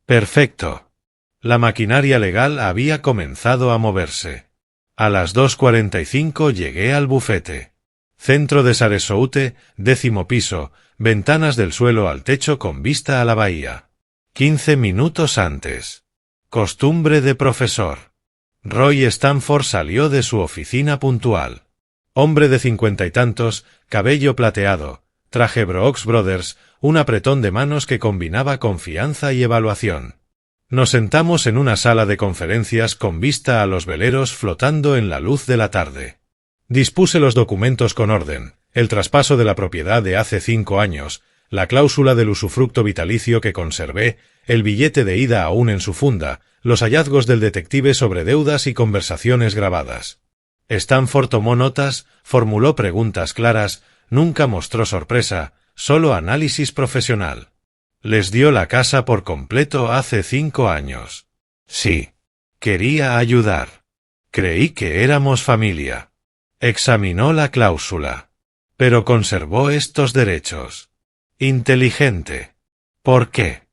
[SPEAKER 1] Perfecto. La maquinaria legal había comenzado a moverse. A las 2:45 llegué al bufete. Centro de Sarasota, 10º piso, ventanas del suelo al techo con vista a la bahía. 15 minutos antes. Costumbre de profesor. Roy Stanford salió de su oficina puntual. Hombre de 50 y tantos, cabello plateado, traje Brooks Brothers, un apretón de manos que combinaba confianza y evaluación. Nos sentamos en una sala de conferencias con vista a los veleros flotando en la luz de la tarde. Dispuse los documentos con orden, el traspaso de la propiedad de hace 5 años, la cláusula del usufructo vitalicio que conservé, el billete de ida aún en su funda, los hallazgos del detective sobre deudas y conversaciones grabadas. Stanford tomó notas, formuló preguntas claras, nunca mostró sorpresa, solo análisis profesional. Les dio la casa por completo hace 5 años. Sí. Quería ayudar. Creí que éramos familia. Examinó la cláusula. Pero conservó estos derechos. Inteligente. ¿Por qué?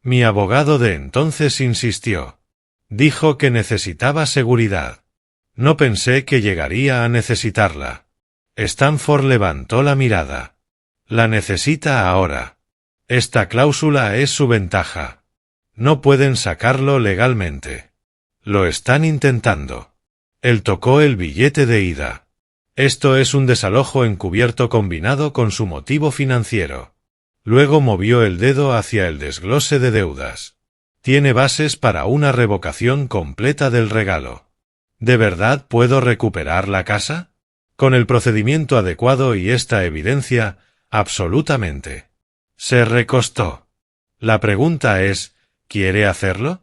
[SPEAKER 1] Mi abogado de entonces insistió. Dijo que necesitaba seguridad. No pensé que llegaría a necesitarla. Stanford levantó la mirada. La necesita ahora. Esta cláusula es su ventaja. No pueden sacarlo legalmente. Lo están intentando. Él tocó el billete de ida. Esto es un desalojo encubierto combinado con su motivo financiero. Luego movió el dedo hacia el desglose de deudas. Tiene bases para una revocación completa del regalo. ¿De verdad puedo recuperar la casa? Con el procedimiento adecuado y esta evidencia, absolutamente. Se recostó. La pregunta es, ¿quiere hacerlo?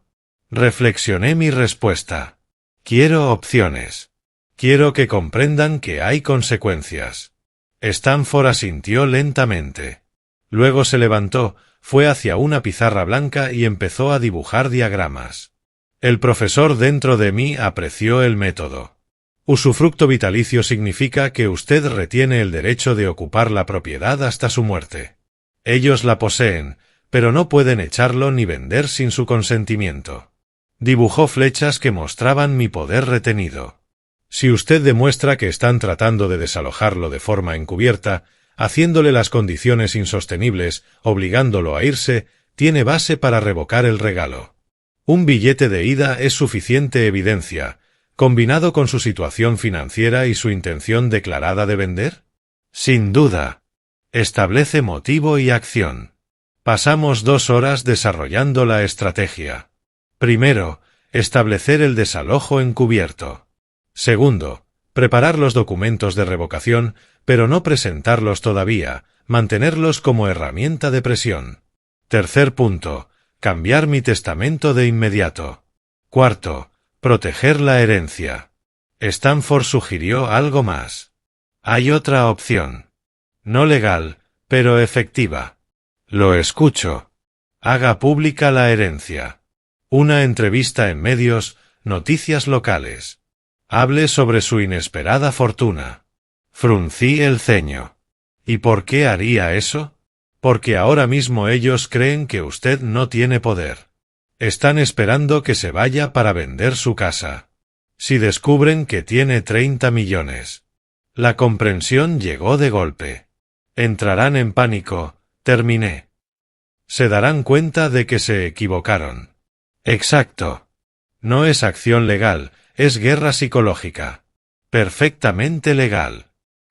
[SPEAKER 1] Reflexioné mi respuesta. Quiero opciones. Quiero que comprendan que hay consecuencias. Stanford asintió lentamente. Luego se levantó, fue hacia una pizarra blanca y empezó a dibujar diagramas. El profesor dentro de mí apreció el método. Usufructo vitalicio significa que usted retiene el derecho de ocupar la propiedad hasta su muerte. Ellos la poseen, pero no pueden echarlo ni vender sin su consentimiento. Dibujó flechas que mostraban mi poder retenido. Si usted demuestra que están tratando de desalojarlo de forma encubierta, haciéndole las condiciones insostenibles, obligándolo a irse, tiene base para revocar el regalo. Un billete de ida es suficiente evidencia, combinado con su situación financiera y su intención declarada de vender. Sin duda. Establece motivo y acción. Pasamos 2 horas desarrollando la estrategia. Primero, establecer el desalojo encubierto. Segundo, preparar los documentos de revocación, pero no presentarlos todavía, mantenerlos como herramienta de presión. Tercer punto, cambiar mi testamento de inmediato. Cuarto, proteger la herencia. Stanford sugirió algo más. Hay otra opción. No legal, pero efectiva. Lo escucho. Haga pública la herencia. Una entrevista en medios, noticias locales. Hable sobre su inesperada fortuna. Fruncí el ceño. ¿Y por qué haría eso? Porque ahora mismo ellos creen que usted no tiene poder. Están esperando que se vaya para vender su casa. Si descubren que tiene 30 millones. La comprensión llegó de golpe. Entrarán en pánico, terminé. Se darán cuenta de que se equivocaron. Exacto. No es acción legal, es guerra psicológica. Perfectamente legal.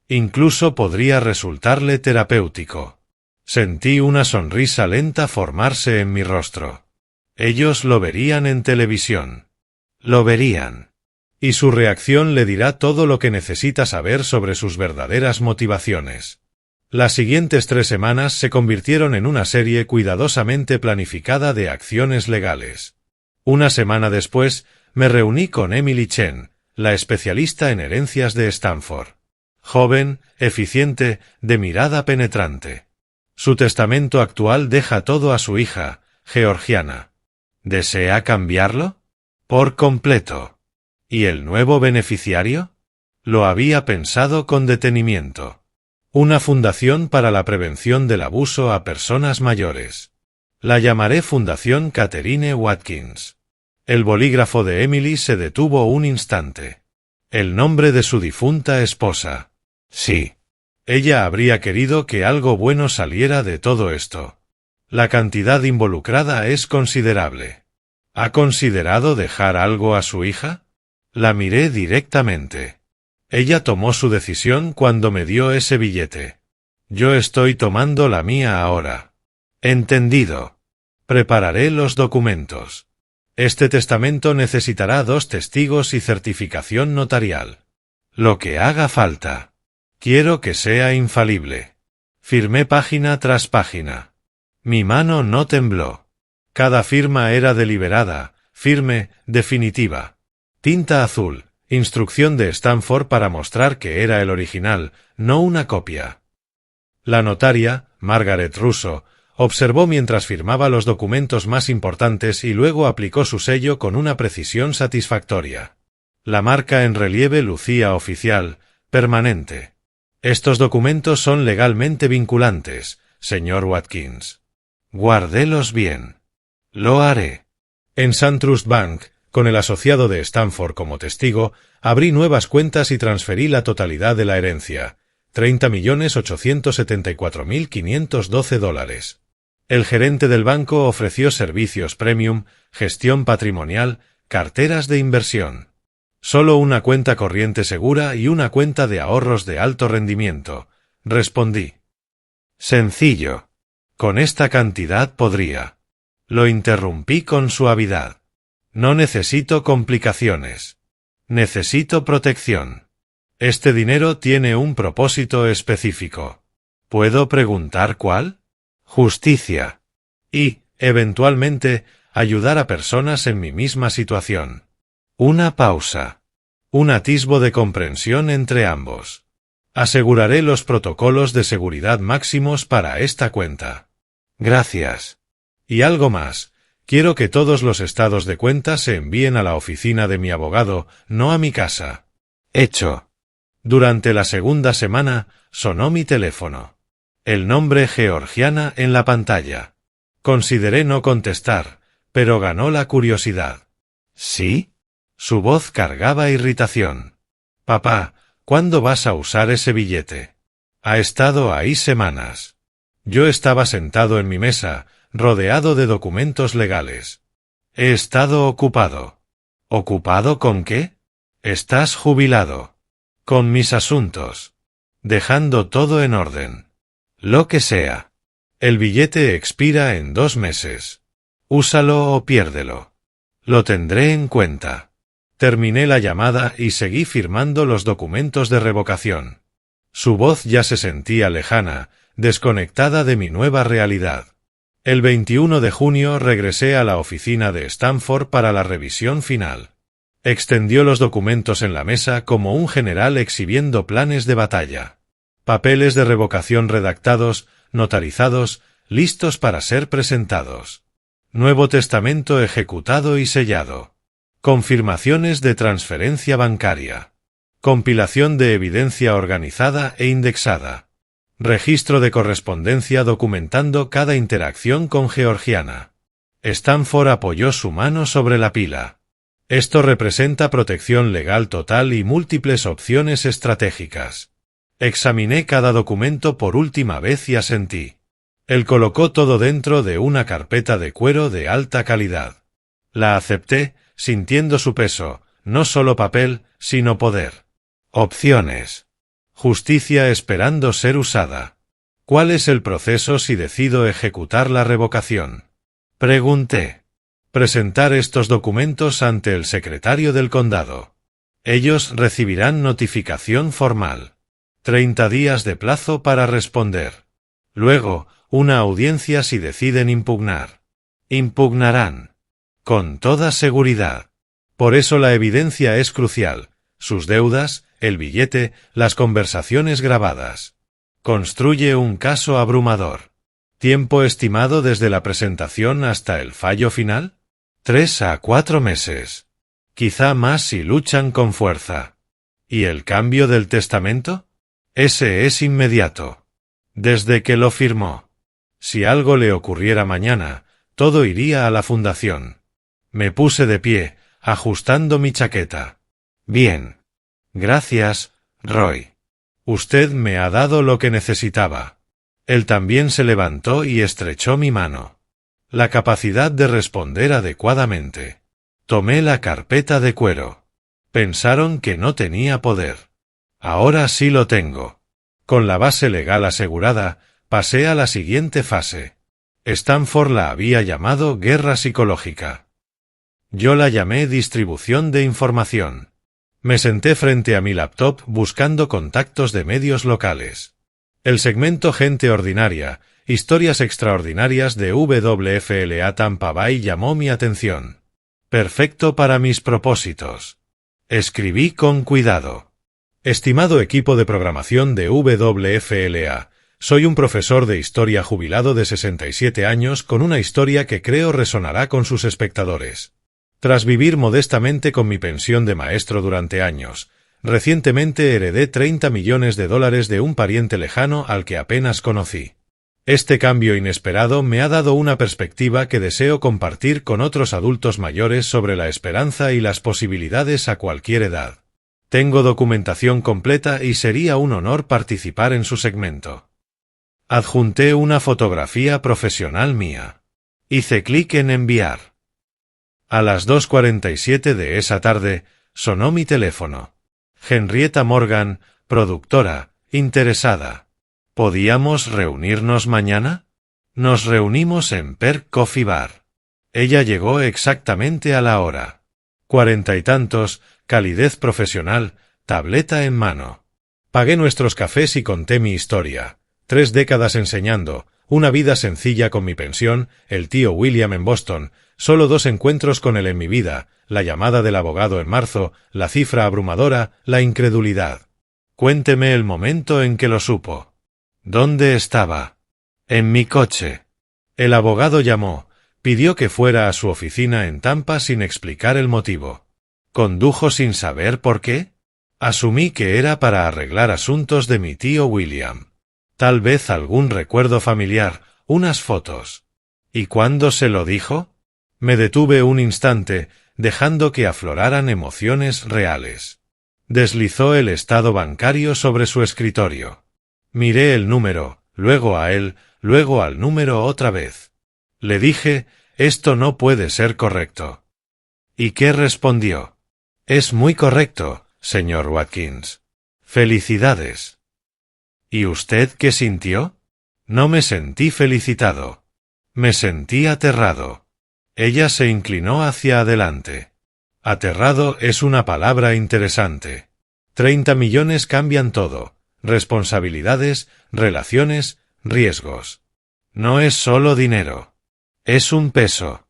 [SPEAKER 1] Incluso podría resultarle terapéutico. Sentí una sonrisa lenta formarse en mi rostro. Ellos lo verían en televisión. Lo verían. Y su reacción le dirá todo lo que necesita saber sobre sus verdaderas motivaciones. Las siguientes 3 semanas se convirtieron en una serie cuidadosamente planificada de acciones legales. Una semana después, me reuní con Emily Chen, la especialista en herencias de Stanford. Joven, eficiente, de mirada penetrante. Su testamento actual deja todo a su hija, Georgiana. ¿Desea cambiarlo? Por completo. ¿Y el nuevo beneficiario? Lo había pensado con detenimiento. Una fundación para la prevención del abuso a personas mayores. La llamaré Fundación Catherine Watkins. El bolígrafo de Emily se detuvo un instante. El nombre de su difunta esposa. Sí. Ella habría querido que algo bueno saliera de todo esto. La cantidad involucrada es considerable. ¿Ha considerado dejar algo a su hija? La miré directamente. Ella tomó su decisión cuando me dio ese billete. Yo estoy tomando la mía ahora. Entendido. Prepararé los documentos. Este testamento necesitará 2 testigos y certificación notarial. Lo que haga falta. Quiero que sea infalible. Firmé página tras página. Mi mano no tembló. Cada firma era deliberada, firme, definitiva. Tinta azul. Instrucción de Stanford para mostrar que era el original, no una copia. La notaria, Margaret Russo, observó mientras firmaba los documentos más importantes y luego aplicó su sello con una precisión satisfactoria. La marca en relieve lucía oficial, permanente. Estos documentos son legalmente vinculantes, señor Watkins. Guárdelos bien. Lo haré. En SunTrust Bank, con el asociado de Stanford como testigo, abrí nuevas cuentas y transferí la totalidad de la herencia, $30.874.512. El gerente del banco ofreció servicios premium, gestión patrimonial, carteras de inversión. Solo una cuenta corriente segura y una cuenta de ahorros de alto rendimiento, respondí. Sencillo. Con esta cantidad podría. Lo interrumpí con suavidad. No necesito complicaciones. Necesito protección. Este dinero tiene un propósito específico. ¿Puedo preguntar cuál? Justicia. Y, eventualmente, ayudar a personas en mi misma situación. Una pausa. Un atisbo de comprensión entre ambos. Aseguraré los protocolos de seguridad máximos para esta cuenta. Gracias. Y algo más. Quiero que todos los estados de cuenta se envíen a la oficina de mi abogado, no a mi casa. Hecho. Durante la segunda semana, sonó mi teléfono. El nombre Georgiana en la pantalla. Consideré no contestar, pero ganó la curiosidad. ¿Sí? Su voz cargaba irritación. Papá, ¿cuándo vas a usar ese billete? Ha estado ahí semanas. Yo estaba sentado en mi mesa, rodeado de documentos legales. He estado ocupado. ¿Ocupado con qué? Estás jubilado. Con mis asuntos. Dejando todo en orden. Lo que sea. El billete expira en 2 meses. Úsalo o piérdelo. Lo tendré en cuenta. Terminé la llamada y seguí firmando los documentos de revocación. Su voz ya se sentía lejana, desconectada de mi nueva realidad. El 21 de junio regresé a la oficina de Stanford para la revisión final. Extendió los documentos en la mesa como un general exhibiendo planes de batalla. Papeles de revocación redactados, notarizados, listos para ser presentados. Nuevo testamento ejecutado y sellado. Confirmaciones de transferencia bancaria. Compilación de evidencia organizada e indexada. Registro de correspondencia documentando cada interacción con Georgiana. Stanford apoyó su mano sobre la pila. Esto representa protección legal total y múltiples opciones estratégicas. Examiné cada documento por última vez y asentí. Él colocó todo dentro de una carpeta de cuero de alta calidad. La acepté, sintiendo su peso, no solo papel, sino poder. Opciones. Justicia esperando ser usada. ¿Cuál es el proceso si decido ejecutar la revocación? Pregunté. Presentar estos documentos ante el secretario del condado. Ellos recibirán notificación formal. 30 días de plazo para responder. Luego, una audiencia si deciden impugnar. Impugnarán. Con toda seguridad. Por eso la evidencia es crucial. Sus deudas, el billete, las conversaciones grabadas. Construye un caso abrumador. ¿Tiempo estimado desde la presentación hasta el fallo final? 3 a 4 meses. Quizá más si luchan con fuerza. ¿Y el cambio del testamento? Ese es inmediato. Desde que lo firmó. Si algo le ocurriera mañana, todo iría a la fundación. Me puse de pie, ajustando mi chaqueta. Bien. Gracias, Roy. Usted me ha dado lo que necesitaba. Él también se levantó y estrechó mi mano. La capacidad de responder adecuadamente. Tomé la carpeta de cuero. Pensaron que no tenía poder. Ahora sí lo tengo. Con la base legal asegurada, pasé a la siguiente fase. Stanford la había llamado guerra psicológica. Yo la llamé distribución de información. Me senté frente a mi laptop buscando contactos de medios locales. El segmento Gente Ordinaria, Historias Extraordinarias de WFLA Tampa Bay llamó mi atención. Perfecto para mis propósitos. Escribí con cuidado. Estimado equipo de programación de WFLA, soy un profesor de historia jubilado de 67 años con una historia que creo resonará con sus espectadores. Tras vivir modestamente con mi pensión de maestro durante años, recientemente heredé $30 millones de un pariente lejano al que apenas conocí. Este cambio inesperado me ha dado una perspectiva que deseo compartir con otros adultos mayores sobre la esperanza y las posibilidades a cualquier edad. Tengo documentación completa y sería un honor participar en su segmento. Adjunté una fotografía profesional mía. Hice clic en enviar. A las 2:47 de esa tarde, sonó mi teléfono. Henrietta Morgan, productora, interesada. ¿Podíamos reunirnos mañana? Nos reunimos en Perk Coffee Bar. Ella llegó exactamente a la hora. 40 y tantos, calidez profesional, tableta en mano. Pagué nuestros cafés y conté mi historia. 3 décadas enseñando, una vida sencilla con mi pensión, el tío William en Boston, solo 2 encuentros con él en mi vida, la llamada del abogado en marzo, la cifra abrumadora, la incredulidad. Cuénteme el momento en que lo supo. ¿Dónde estaba? En mi coche. El abogado llamó, pidió que fuera a su oficina en Tampa sin explicar el motivo. ¿Condujo sin saber por qué? Asumí que era para arreglar asuntos de mi tío William. Tal vez algún recuerdo familiar, unas fotos. ¿Y cuándo se lo dijo? Me detuve un instante, dejando que afloraran emociones reales. Deslizó el estado bancario sobre su escritorio. Miré el número, luego a él, luego al número otra vez. Le dije, esto no puede ser correcto. ¿Y qué respondió? Es muy correcto, señor Watkins. Felicidades. ¿Y usted qué sintió? No me sentí felicitado. Me sentí aterrado. Ella se inclinó hacia adelante. Aterrado es una palabra interesante. 30 millones cambian todo. Responsabilidades, relaciones, riesgos. No es solo dinero. Es un peso.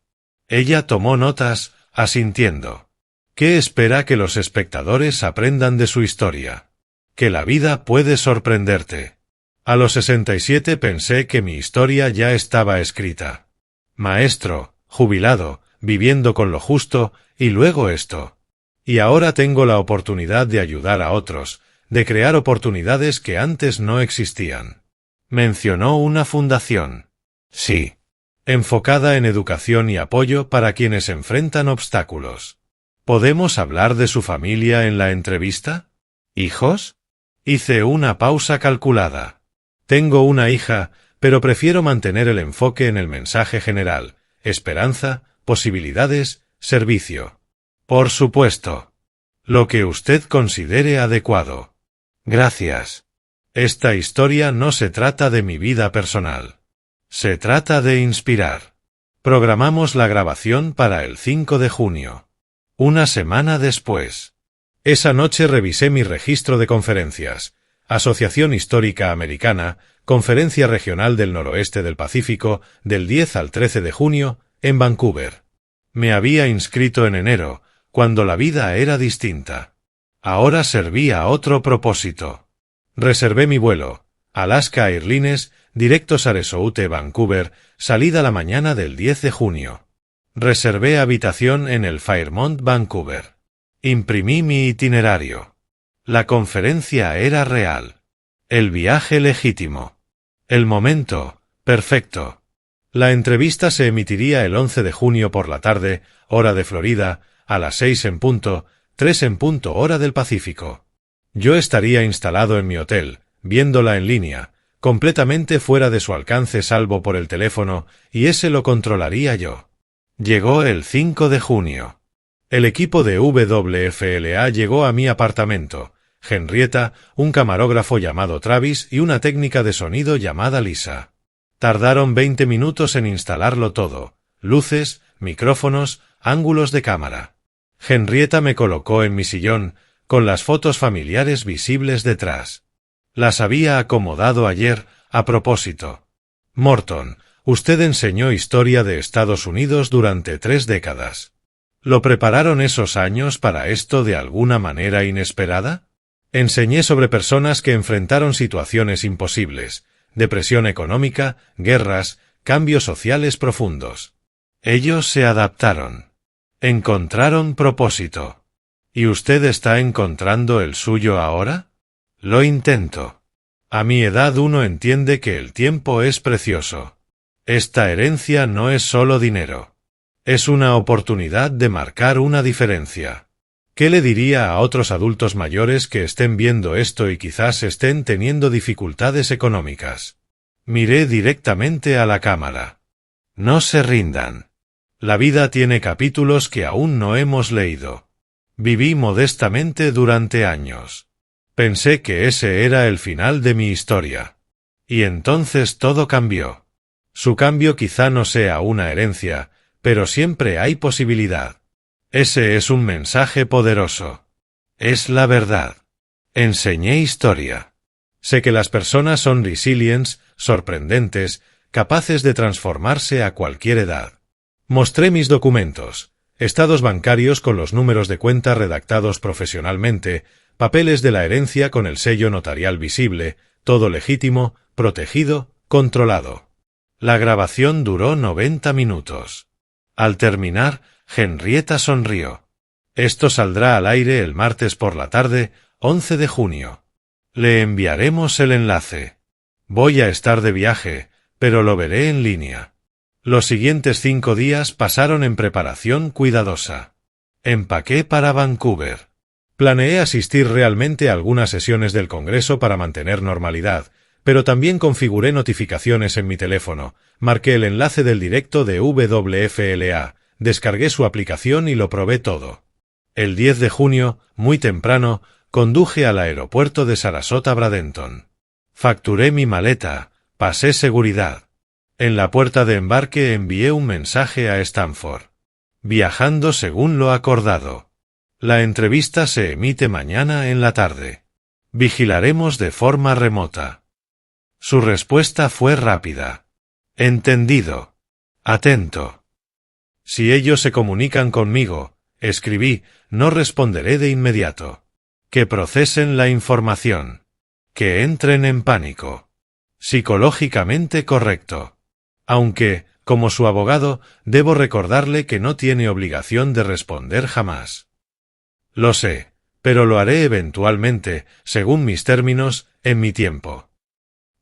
[SPEAKER 1] Ella tomó notas, asintiendo. ¿Qué espera que los espectadores aprendan de su historia? Que la vida puede sorprenderte. A los 67 pensé que mi historia ya estaba escrita. Maestro, jubilado, viviendo con lo justo, y luego esto. Y ahora tengo la oportunidad de ayudar a otros, de crear oportunidades que antes no existían. Mencionó una fundación. Sí. Enfocada en educación y apoyo para quienes enfrentan obstáculos. ¿Podemos hablar de su familia en la entrevista? ¿Hijos? Hice una pausa calculada. Tengo una hija, pero prefiero mantener el enfoque en el mensaje general. Esperanza, posibilidades, servicio. Por supuesto. Lo que usted considere adecuado. Gracias. Esta historia no se trata de mi vida personal. Se trata de inspirar. Programamos la grabación para el 5 de junio. Una semana después. Esa noche revisé mi registro de conferencias. Asociación Histórica Americana, Conferencia Regional del Noroeste del Pacífico, del 10 al 13 de junio, en Vancouver. Me había inscrito en enero, cuando la vida era distinta. Ahora servía a otro propósito. Reservé mi vuelo. Alaska Airlines, directo Sarasota, Vancouver, salida la mañana del 10 de junio. Reservé habitación en el Fairmont, Vancouver. Imprimí mi itinerario. La conferencia era real. El viaje legítimo. El momento, perfecto. La entrevista se emitiría el 11 de junio por la tarde, hora de Florida, a las 6 en punto, 3 en punto hora del Pacífico. Yo estaría instalado en mi hotel, viéndola en línea, completamente fuera de su alcance salvo por el teléfono, y ese lo controlaría yo. Llegó el 5 de junio. El equipo de WFLA llegó a mi apartamento, Henrietta, un camarógrafo llamado Travis y una técnica de sonido llamada Lisa. Tardaron 20 minutos en instalarlo todo, luces, micrófonos, ángulos de cámara. Henrietta me colocó en mi sillón, con las fotos familiares visibles detrás. Las había acomodado ayer, a propósito. Morton, usted enseñó historia de Estados Unidos durante 3 décadas. ¿Lo prepararon esos años para esto de alguna manera inesperada? Enseñé sobre personas que enfrentaron situaciones imposibles, depresión económica, guerras, cambios sociales profundos. Ellos se adaptaron. Encontraron propósito. ¿Y usted está encontrando el suyo ahora? Lo intento. A mi edad uno entiende que el tiempo es precioso. Esta herencia no es solo dinero. Es una oportunidad de marcar una diferencia. ¿Qué le diría a otros adultos mayores que estén viendo esto y quizás estén teniendo dificultades económicas? Miré directamente a la cámara. No se rindan. La vida tiene capítulos que aún no hemos leído. Viví modestamente durante años. Pensé que ese era el final de mi historia. Y entonces todo cambió. Su cambio quizá no sea una herencia, pero siempre hay posibilidad. Ese es un mensaje poderoso. Es la verdad. Enseñé historia. Sé que las personas son resilientes, sorprendentes, capaces de transformarse a cualquier edad. Mostré mis documentos, estados bancarios con los números de cuenta redactados profesionalmente, papeles de la herencia con el sello notarial visible, todo legítimo, protegido, controlado. La grabación duró 90 minutos. Al terminar, Henrietta sonrió. Esto saldrá al aire el martes por la tarde, 11 de junio. Le enviaremos el enlace. Voy a estar de viaje, pero lo veré en línea. Los siguientes 5 días pasaron en preparación cuidadosa. Empaqué para Vancouver. Planeé asistir realmente a algunas sesiones del Congreso para mantener normalidad, pero también configuré notificaciones en mi teléfono, marqué el enlace del directo de WFLA, descargué su aplicación y lo probé todo. El 10 de junio, muy temprano, conduje al aeropuerto de Sarasota-Bradenton. Facturé mi maleta, pasé seguridad. En la puerta de embarque envié un mensaje a Stanford. Viajando según lo acordado. La entrevista se emite mañana en la tarde. Vigilaremos de forma remota. Su respuesta fue rápida. Entendido. Atento. Si ellos se comunican conmigo, escribí, no responderé de inmediato. Que procesen la información. Que entren en pánico. Psicológicamente correcto. Aunque, como su abogado, debo recordarle que no tiene obligación de responder jamás. Lo sé, pero lo haré eventualmente, según mis términos, en mi tiempo.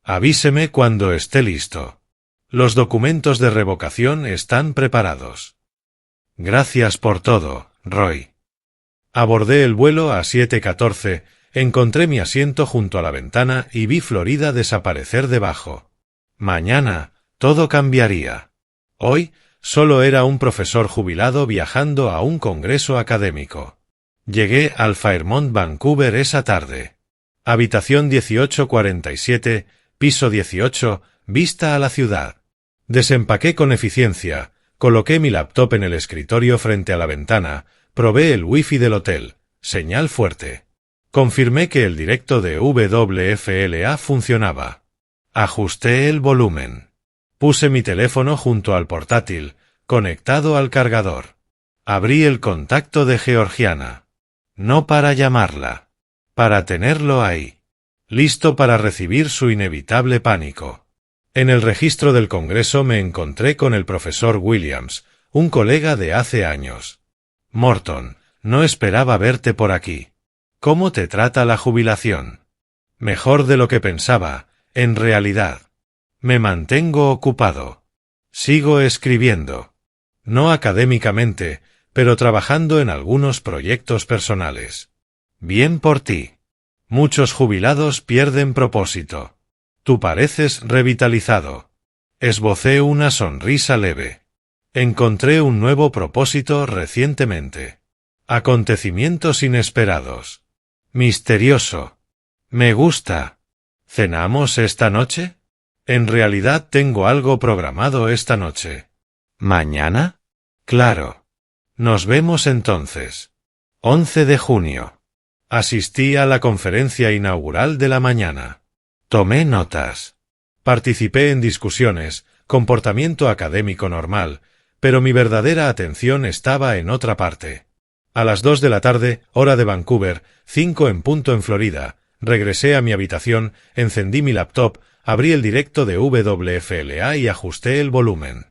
[SPEAKER 1] Avíseme cuando esté listo. Los documentos de revocación están preparados. Gracias por todo, Roy. Abordé el vuelo a 7:14, encontré mi asiento junto a la ventana y vi Florida desaparecer debajo. Mañana, todo cambiaría. Hoy, solo era un profesor jubilado viajando a un congreso académico. Llegué al Fairmont Vancouver esa tarde. Habitación 1847, piso 18, vista a la ciudad. Desempaqué con eficiencia, coloqué mi laptop en el escritorio frente a la ventana, probé el wifi del hotel, señal fuerte. Confirmé que el directo de WFLA funcionaba. Ajusté el volumen. Puse mi teléfono junto al portátil, conectado al cargador. Abrí el contacto de Georgiana. No para llamarla. Para tenerlo ahí. Listo para recibir su inevitable pánico. En el registro del Congreso me encontré con el profesor Williams, un colega de hace años. Morton, no esperaba verte por aquí. ¿Cómo te trata la jubilación? Mejor de lo que pensaba, en realidad. Me mantengo ocupado. Sigo escribiendo. No académicamente, pero trabajando en algunos proyectos personales. Bien por ti. Muchos jubilados pierden propósito. Tú pareces revitalizado. Esbocé una sonrisa leve. Encontré un nuevo propósito recientemente. Acontecimientos inesperados. Misterioso. Me gusta. ¿Cenamos esta noche? En realidad tengo algo programado esta noche. ¿Mañana? Claro. Nos vemos entonces. 11 de junio. Asistí a la conferencia inaugural de la mañana. Tomé notas. Participé en discusiones, comportamiento académico normal, pero mi verdadera atención estaba en otra parte. A las 2 de la tarde, hora de Vancouver, 5 en punto en Florida, regresé a mi habitación, encendí mi laptop, abrí el directo de WFLA y ajusté el volumen.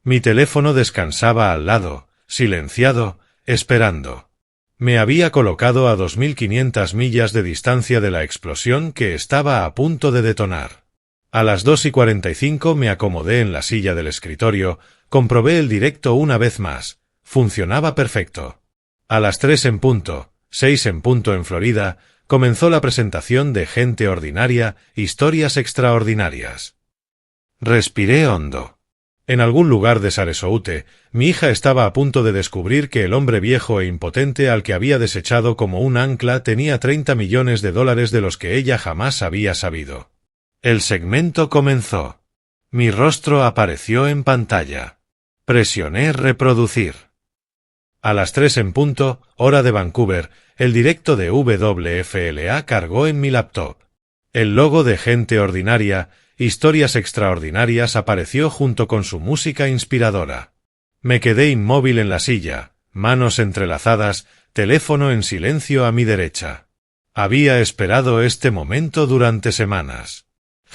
[SPEAKER 1] Mi teléfono descansaba al lado, silenciado, esperando. Me había colocado a 2500 millas de distancia de la explosión que estaba a punto de detonar. A las 2:45 me acomodé en la silla del escritorio, comprobé el directo una vez más. Funcionaba perfecto. A las 3 en punto, 6 en punto en Florida, comenzó la presentación de Gente Ordinaria, Historias Extraordinarias. Respiré hondo. En algún lugar de Sarasota, mi hija estaba a punto de descubrir que el hombre viejo e impotente al que había desechado como un ancla tenía $30 millones de los que ella jamás había sabido. El segmento comenzó. Mi rostro apareció en pantalla. Presioné reproducir. A las 3 en punto, hora de Vancouver, el directo de WFLA cargó en mi laptop. El logo de Gente Ordinaria, Historias Extraordinarias apareció junto con su música inspiradora. Me quedé inmóvil en la silla, manos entrelazadas, teléfono en silencio a mi derecha. Había esperado este momento durante semanas.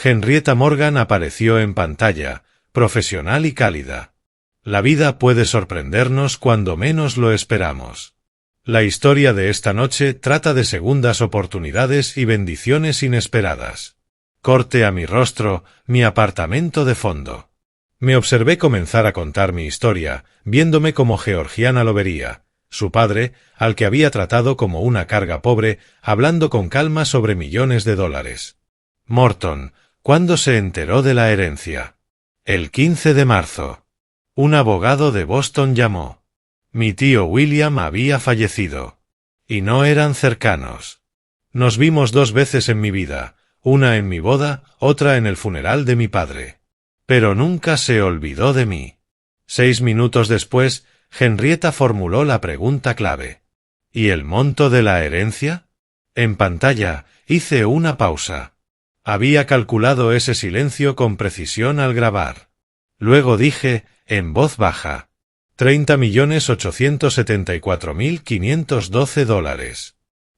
[SPEAKER 1] Henrietta Morgan apareció en pantalla, profesional y cálida. La vida puede sorprendernos cuando menos lo esperamos. La historia de esta noche trata de segundas oportunidades y bendiciones inesperadas. Corte a mi rostro, mi apartamento de fondo. Me observé comenzar a contar mi historia, viéndome como Georgiana lo vería, su padre, al que había tratado como una carga pobre, hablando con calma sobre millones de dólares. Morton, ¿cuándo se enteró de la herencia? El 15 de marzo. Un abogado de Boston llamó. Mi tío William había fallecido. Y no eran cercanos. Nos vimos 2 veces en mi vida, una en mi boda, otra en el funeral de mi padre. Pero nunca se olvidó de mí. 6 minutos después, Henrietta formuló la pregunta clave. ¿Y el monto de la herencia? En pantalla, hice una pausa. Había calculado ese silencio con precisión al grabar. Luego dije, en voz baja, $30.874.512.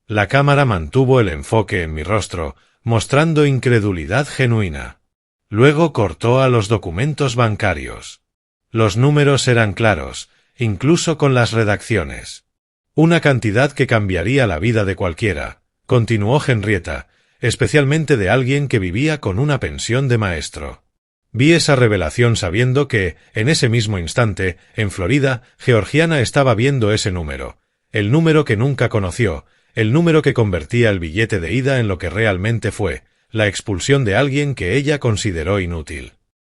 [SPEAKER 1] La cámara mantuvo el enfoque en mi rostro, mostrando incredulidad genuina. Luego cortó a los documentos bancarios. Los números eran claros, incluso con las redacciones. Una cantidad que cambiaría la vida de cualquiera, continuó Henrietta, especialmente de alguien que vivía con una pensión de maestro. Vi esa revelación sabiendo que, en ese mismo instante, en Florida, Georgiana estaba viendo ese número, el número que nunca conoció, el número que convertía el billete de ida en lo que realmente fue, la expulsión de alguien que ella consideró inútil.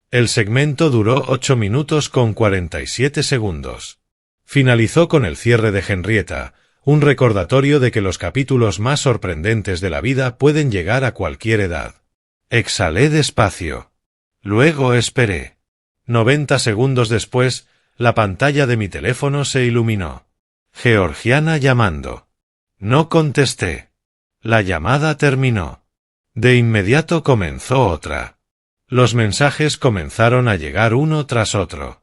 [SPEAKER 1] El segmento duró 8 minutos con 47 segundos. Finalizó con el cierre de Henrietta, un recordatorio de que los capítulos más sorprendentes de la vida pueden llegar a cualquier edad. Exhalé despacio. Luego esperé. 90 segundos después, la pantalla de mi teléfono se iluminó. Georgiana llamando. No contesté. La llamada terminó. De inmediato comenzó otra. Los mensajes comenzaron a llegar uno tras otro.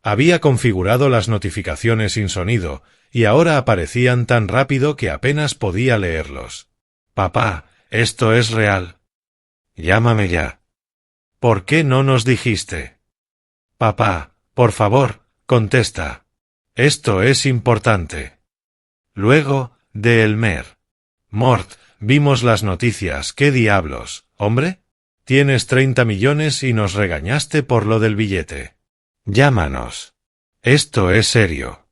[SPEAKER 1] Había configurado las notificaciones sin sonido, y ahora aparecían tan rápido que apenas podía leerlos. Papá, esto es real. Llámame ya. ¿Por qué no nos dijiste? Papá, por favor, contesta. Esto es importante. Luego, de Elmer. Mort, vimos las noticias, ¿qué diablos, hombre? Tienes 30 millones y nos regañaste por lo del billete. Llámanos. Esto es serio.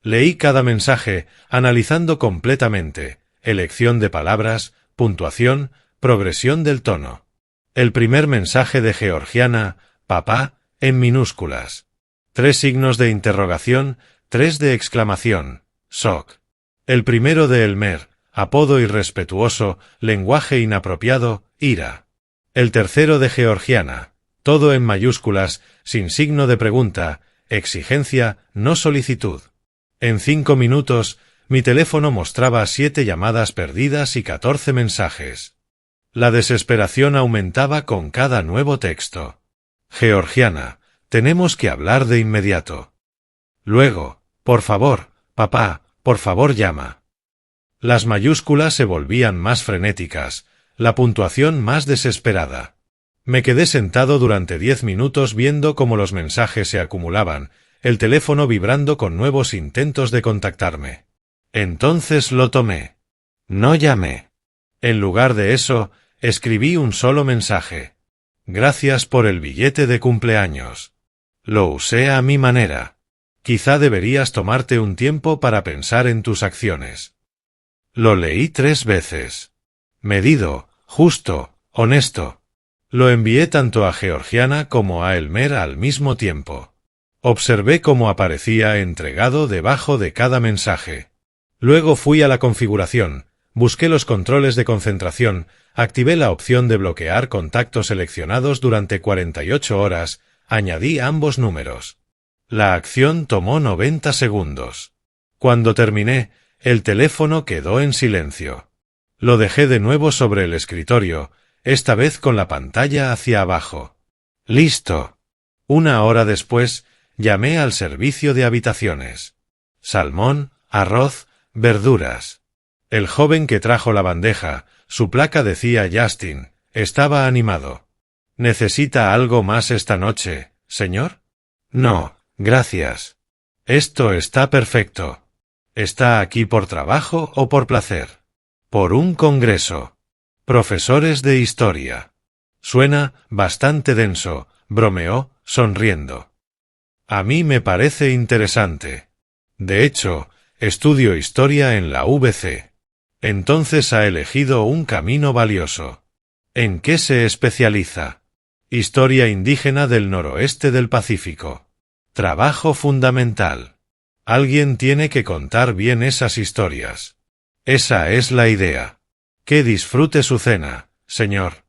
[SPEAKER 1] Leí cada mensaje, analizando completamente, elección de palabras, puntuación, progresión del tono. El primer mensaje de Georgiana, papá, en minúsculas. 3 signos de interrogación, 3 de exclamación, shock. El primero de Elmer, apodo irrespetuoso, lenguaje inapropiado, ira. El tercero de Georgiana, todo en mayúsculas, sin signo de pregunta, exigencia, no solicitud. En 5 minutos, mi teléfono mostraba 7 llamadas perdidas y 14 mensajes. La desesperación aumentaba con cada nuevo texto. Georgiana, tenemos que hablar de inmediato. Luego, por favor, papá, por favor llama. Las mayúsculas se volvían más frenéticas, la puntuación más desesperada. Me quedé sentado durante 10 minutos viendo cómo los mensajes se acumulaban, el teléfono vibrando con nuevos intentos de contactarme. Entonces lo tomé. No llamé. En lugar de eso, escribí un solo mensaje. Gracias por el billete de cumpleaños. Lo usé a mi manera. Quizá deberías tomarte un tiempo para pensar en tus acciones. Lo leí 3 veces. Medido, justo, honesto. Lo envié tanto a Georgiana como a Elmer al mismo tiempo. Observé cómo aparecía entregado debajo de cada mensaje. Luego fui a la configuración, busqué los controles de concentración, activé la opción de bloquear contactos seleccionados durante 48 horas, añadí ambos números. La acción tomó 90 segundos. Cuando terminé, el teléfono quedó en silencio. Lo dejé de nuevo sobre el escritorio, esta vez con la pantalla hacia abajo. Listo. 1 hora después, llamé al servicio de habitaciones. Salmón, arroz, verduras. El joven que trajo la bandeja, su placa decía Justin, estaba animado. ¿Necesita algo más esta noche, señor? No, gracias. Esto está perfecto. ¿Está aquí por trabajo o por placer? Por un congreso. Profesores de historia. Suena bastante denso, bromeó, sonriendo. A mí me parece interesante. De hecho, estudio historia en la UBC. Entonces ha elegido un camino valioso. ¿En qué se especializa? Historia indígena del noroeste del Pacífico. Trabajo fundamental. Alguien tiene que contar bien esas historias. Esa es la idea. Que disfrute su cena, señor.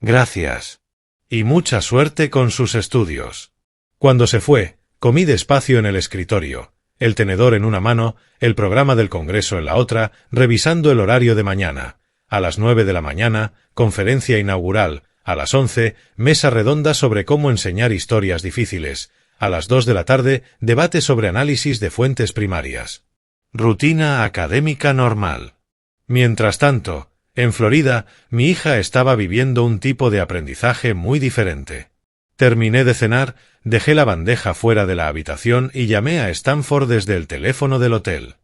[SPEAKER 1] Gracias. Y mucha suerte con sus estudios. Cuando se fue, comí despacio en el escritorio, el tenedor en una mano, el programa del Congreso en la otra, revisando el horario de mañana. A las 9 de la mañana, conferencia inaugural. A las 11, mesa redonda sobre cómo enseñar historias difíciles. A las 2 de la tarde, debate sobre análisis de fuentes primarias. Rutina académica normal. Mientras tanto, en Florida, mi hija estaba viviendo un tipo de aprendizaje muy diferente. Terminé de cenar, dejé la bandeja fuera de la habitación y llamé a Stanford desde el teléfono del hotel.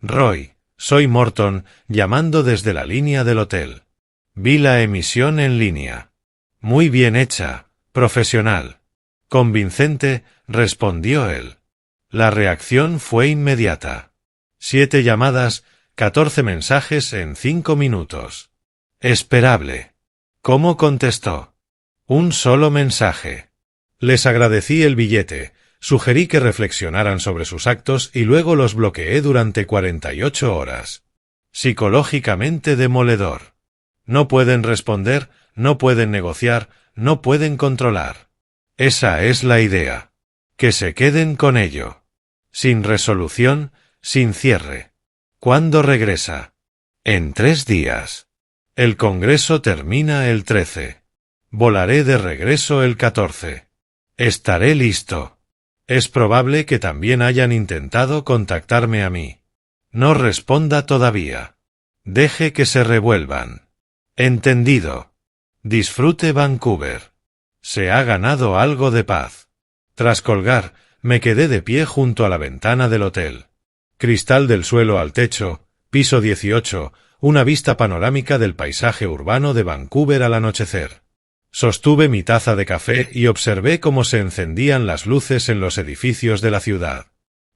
[SPEAKER 1] Roy, soy Morton, llamando desde la línea del hotel. Vi la emisión en línea. Muy bien hecha, profesional. Convincente, respondió él. La reacción fue inmediata. 7 llamadas, 14 mensajes en 5 minutos. Esperable. ¿Cómo contestó? Un solo mensaje. Les agradecí el billete, sugerí que reflexionaran sobre sus actos y luego los bloqueé durante 48 horas. Psicológicamente demoledor. No pueden responder, no pueden negociar, no pueden controlar. Esa es la idea. Que se queden con ello. Sin resolución, sin cierre. ¿Cuándo regresa? En 3 días. El congreso termina el 13. Volaré de regreso el 14. Estaré listo. Es probable que también hayan intentado contactarme a mí. No responda todavía. Deje que se revuelvan. Entendido. Disfrute Vancouver. Se ha ganado algo de paz. Tras colgar, me quedé de pie junto a la ventana del hotel. Cristal del suelo al techo, piso 18, una vista panorámica del paisaje urbano de Vancouver al anochecer. Sostuve mi taza de café y observé cómo se encendían las luces en los edificios de la ciudad.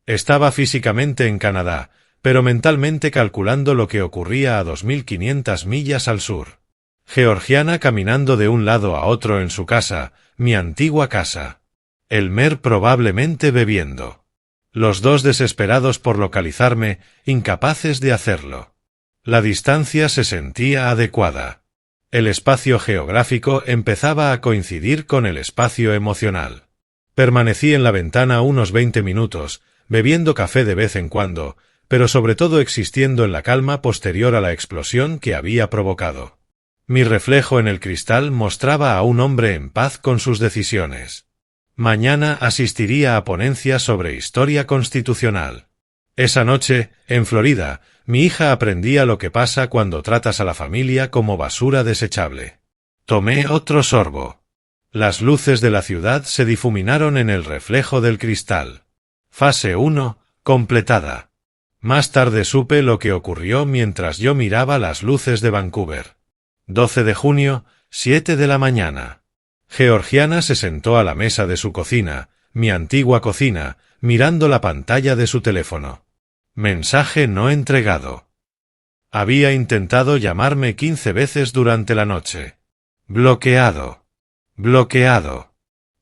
[SPEAKER 1] Estaba físicamente en Canadá, pero mentalmente calculando lo que ocurría a 2500 millas al sur. Georgiana caminando de un lado a otro en su casa, mi antigua casa. Elmer probablemente bebiendo. Los dos desesperados por localizarme, incapaces de hacerlo. La distancia se sentía adecuada. El espacio geográfico empezaba a coincidir con el espacio emocional. Permanecí en la ventana unos 20 minutos, bebiendo café de vez en cuando, pero sobre todo existiendo en la calma posterior a la explosión que había provocado. Mi reflejo en el cristal mostraba a un hombre en paz con sus decisiones. Mañana asistiría a ponencias sobre historia constitucional. Esa noche, en Florida, mi hija aprendía lo que pasa cuando tratas a la familia como basura desechable. Tomé otro sorbo. Las luces de la ciudad se difuminaron en el reflejo del cristal. Fase 1, completada. Más tarde supe lo que ocurrió mientras yo miraba las luces de Vancouver. 12 de junio, 7 de la mañana. Georgiana se sentó a la mesa de su cocina, mi antigua cocina, mirando la pantalla de su teléfono. Mensaje no entregado. Había intentado llamarme 15 veces durante la noche. Bloqueado. Bloqueado.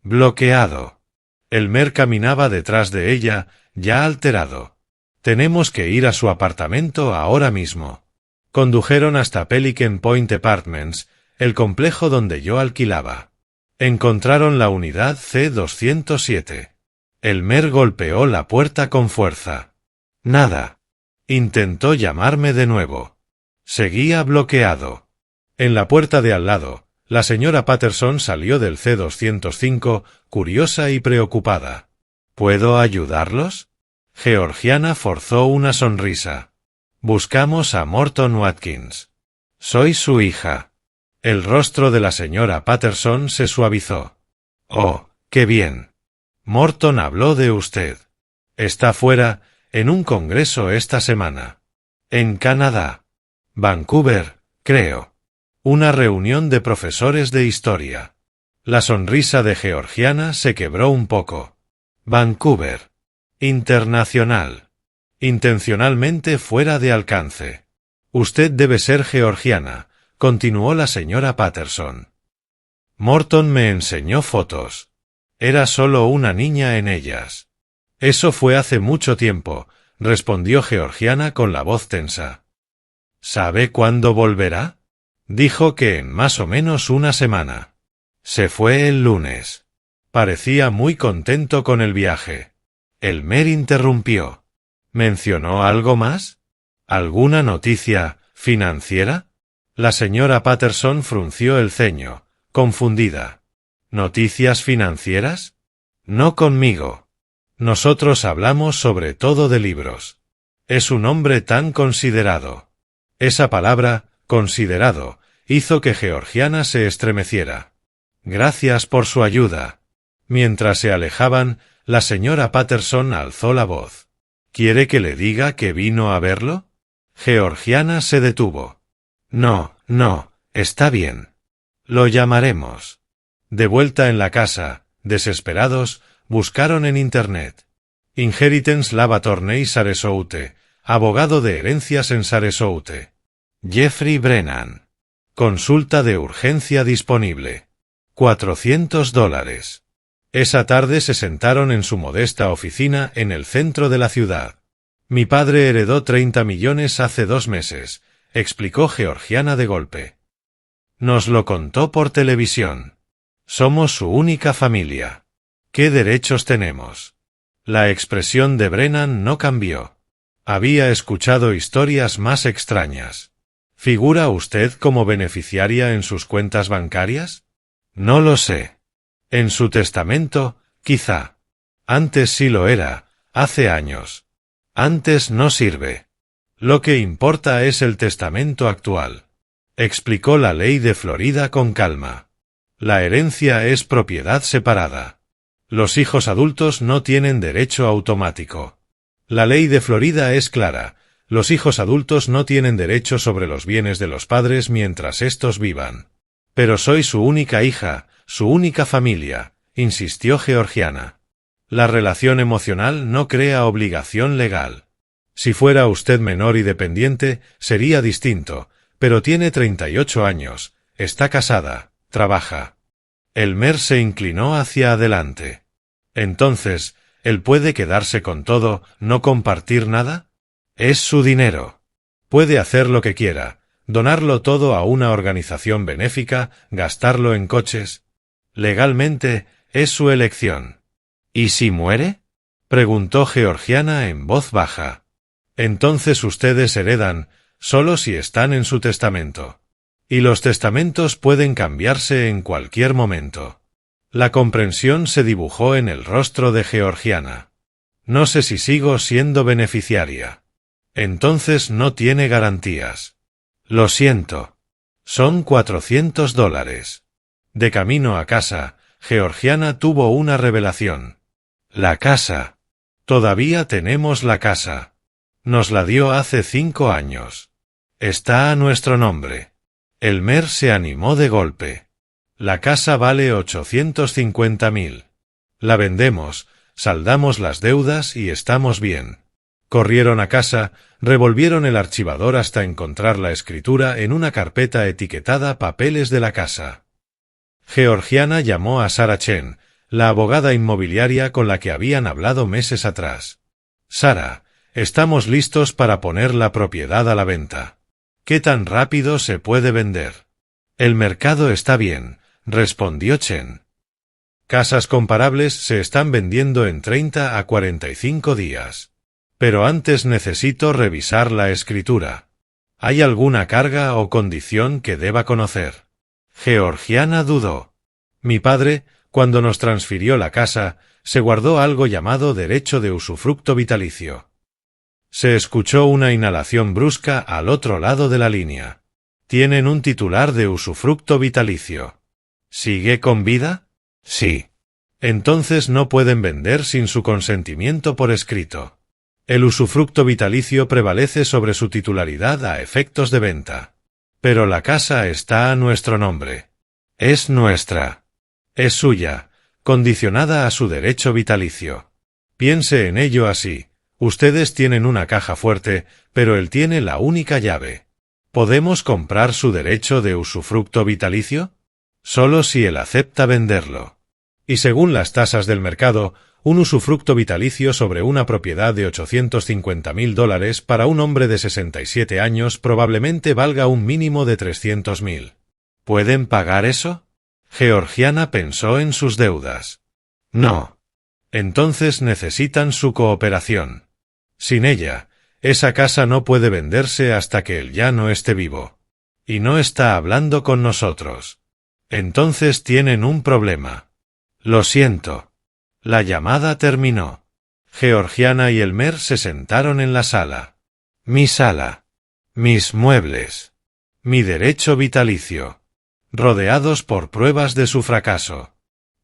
[SPEAKER 1] Bloqueado. Elmer caminaba detrás de ella, ya alterado. Tenemos que ir a su apartamento ahora mismo. Condujeron hasta Pelican Point Apartments, el complejo donde yo alquilaba. Encontraron la unidad C207. Elmer golpeó la puerta con fuerza. Nada. Intentó llamarme de nuevo. Seguía bloqueado. En la puerta de al lado, la señora Patterson salió del C205, curiosa y preocupada. ¿Puedo ayudarlos? Georgiana forzó una sonrisa. Buscamos a Morton Watkins. Soy su hija. El rostro de la señora Patterson se suavizó. Oh, qué bien. Morton habló de usted. Está fuera, en un congreso esta semana. En Canadá. Vancouver, creo. Una reunión de profesores de historia. La sonrisa de Georgiana se quebró un poco. Vancouver. Internacional. Intencionalmente fuera de alcance. Usted debe ser georgiana, continuó la señora Patterson. Morton me enseñó fotos. Era solo una niña en ellas. Eso fue hace mucho tiempo, respondió Georgiana con la voz tensa. ¿Sabe cuándo volverá? Dijo que en más o menos una semana. Se fue el lunes. Parecía muy contento con el viaje. Elmer interrumpió. ¿Mencionó algo más? ¿Alguna noticia financiera? La señora Patterson frunció el ceño, confundida. ¿Noticias financieras? No conmigo. Nosotros hablamos sobre todo de libros. Es un hombre tan considerado. Esa palabra, considerado, hizo que Georgiana se estremeciera. Gracias por su ayuda. Mientras se alejaban, la señora Patterson alzó la voz. ¿Quiere que le diga que vino a verlo? Georgiana se detuvo. No, está bien. Lo llamaremos. De vuelta en la casa, desesperados, buscaron en Internet. Inheritance Laboratory Sarasota, abogado de herencias en Sarasota. Jeffrey Brennan. Consulta de urgencia disponible. $400. Esa tarde se sentaron en su modesta oficina en el centro de la ciudad. Mi padre heredó 30 millones hace 2 meses, explicó Georgiana de golpe. Nos lo contó por televisión. Somos su única familia. ¿Qué derechos tenemos? La expresión de Brennan no cambió. Había escuchado historias más extrañas. ¿Figura usted como beneficiaria en sus cuentas bancarias? No lo sé. En su testamento, quizá. Antes sí lo era, hace años. Antes no sirve. Lo que importa es el testamento actual. Explicó la ley de Florida con calma. La herencia es propiedad separada. Los hijos adultos no tienen derecho automático. La ley de Florida es clara. Los hijos adultos no tienen derecho sobre los bienes de los padres mientras éstos vivan. Pero soy su única hija, su única familia, insistió Georgiana. La relación emocional no crea obligación legal. Si fuera usted menor y dependiente, sería distinto, pero tiene 38 años, está casada, trabaja. Elmer se inclinó hacia adelante. Entonces, ¿él puede quedarse con todo, no compartir nada? Es su dinero. Puede hacer lo que quiera, donarlo todo a una organización benéfica, gastarlo en coches. Legalmente, es su elección. ¿Y si muere? Preguntó Georgiana en voz baja. Entonces ustedes heredan, solo si están en su testamento. Y los testamentos pueden cambiarse en cualquier momento. La comprensión se dibujó en el rostro de Georgiana. No sé si sigo siendo beneficiaria. Entonces no tiene garantías. Lo siento. Son $400. De camino a casa, Georgiana tuvo una revelación. La casa. Todavía tenemos la casa. Nos la dio hace 5 años. Está a nuestro nombre. Elmer se animó de golpe. La casa vale $850,000. La vendemos, saldamos las deudas y estamos bien. Corrieron a casa, revolvieron el archivador hasta encontrar la escritura en una carpeta etiquetada Papeles de la casa. Georgiana llamó a Sarah Chen, la abogada inmobiliaria con la que habían hablado meses atrás. Sarah, estamos listos para poner la propiedad a la venta. ¿Qué tan rápido se puede vender? El mercado está bien, respondió Chen. Casas comparables se están vendiendo en 30 a 45 días. Pero antes necesito revisar la escritura. ¿Hay alguna carga o condición que deba conocer? Georgiana dudó. Mi padre, cuando nos transfirió la casa, se guardó algo llamado derecho de usufructo vitalicio. Se escuchó una inhalación brusca al otro lado de la línea. Tienen un titular de usufructo vitalicio. ¿Sigue con vida? Sí. Entonces no pueden vender sin su consentimiento por escrito. El usufructo vitalicio prevalece sobre su titularidad a efectos de venta. Pero la casa está a nuestro nombre. Es nuestra. Es suya, condicionada a su derecho vitalicio. Piense en ello así. Ustedes tienen una caja fuerte, pero él tiene la única llave. ¿Podemos comprar su derecho de usufructo vitalicio? Solo si él acepta venderlo. Y según las tasas del mercado, un usufructo vitalicio sobre una propiedad de $850.000 para un hombre de 67 años probablemente valga un mínimo de $300.000. ¿Pueden pagar eso? Georgiana pensó en sus deudas. No. Entonces necesitan su cooperación. Sin ella, esa casa no puede venderse hasta que él ya no esté vivo. Y no está hablando con nosotros. Entonces tienen un problema. Lo siento. La llamada terminó. Georgiana y Elmer se sentaron en la sala. Mi sala. Mis muebles. Mi derecho vitalicio. Rodeados por pruebas de su fracaso.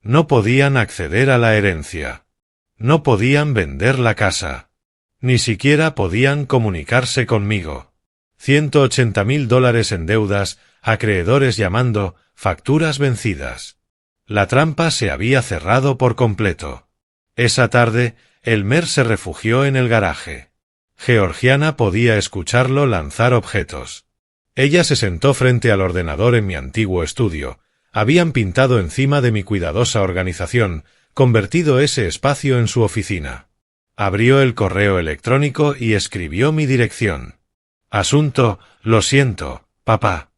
[SPEAKER 1] No podían acceder a la herencia. No podían vender la casa. Ni siquiera podían comunicarse conmigo. $180.000 en deudas, acreedores llamando, facturas vencidas. La trampa se había cerrado por completo. Esa tarde, Elmer se refugió en el garaje. Georgiana podía escucharlo lanzar objetos. Ella se sentó frente al ordenador en mi antiguo estudio. Habían pintado encima de mi cuidadosa organización, convertido ese espacio en su oficina. Abrió el correo electrónico y escribió mi dirección. Asunto, lo siento, papá.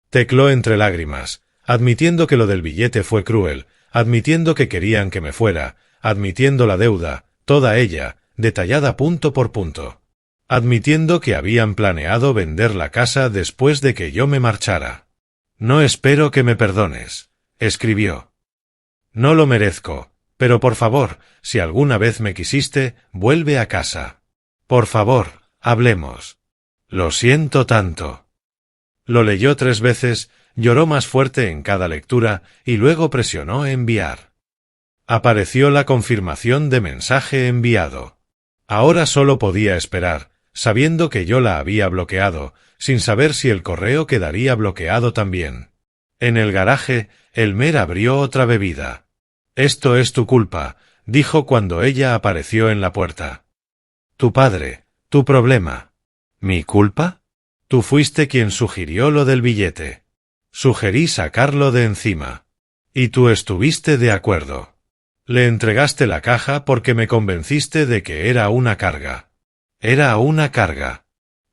[SPEAKER 1] Tecló entre lágrimas, admitiendo que lo del billete fue cruel, admitiendo que querían que me fuera, admitiendo la deuda, toda ella, detallada punto por punto. Admitiendo que habían planeado vender la casa después de que yo me marchara. No espero que me perdones, escribió. No lo merezco, pero por favor, si alguna vez me quisiste, vuelve a casa. Por favor, hablemos. Lo siento tanto. Lo leyó 3 veces, lloró más fuerte en cada lectura, y luego presionó enviar. Apareció la confirmación de mensaje enviado. Ahora solo podía esperar, sabiendo que yo la había bloqueado, sin saber si el correo quedaría bloqueado también. En el garaje, Elmer abrió otra bebida. Esto es tu culpa, dijo cuando ella apareció en la puerta. Tu padre, tu problema. ¿Mi culpa? Tú fuiste quien sugirió lo del billete. Sugerí sacarlo de encima. Y tú estuviste de acuerdo. Le entregaste la caja porque me convenciste de que era una carga. Era una carga.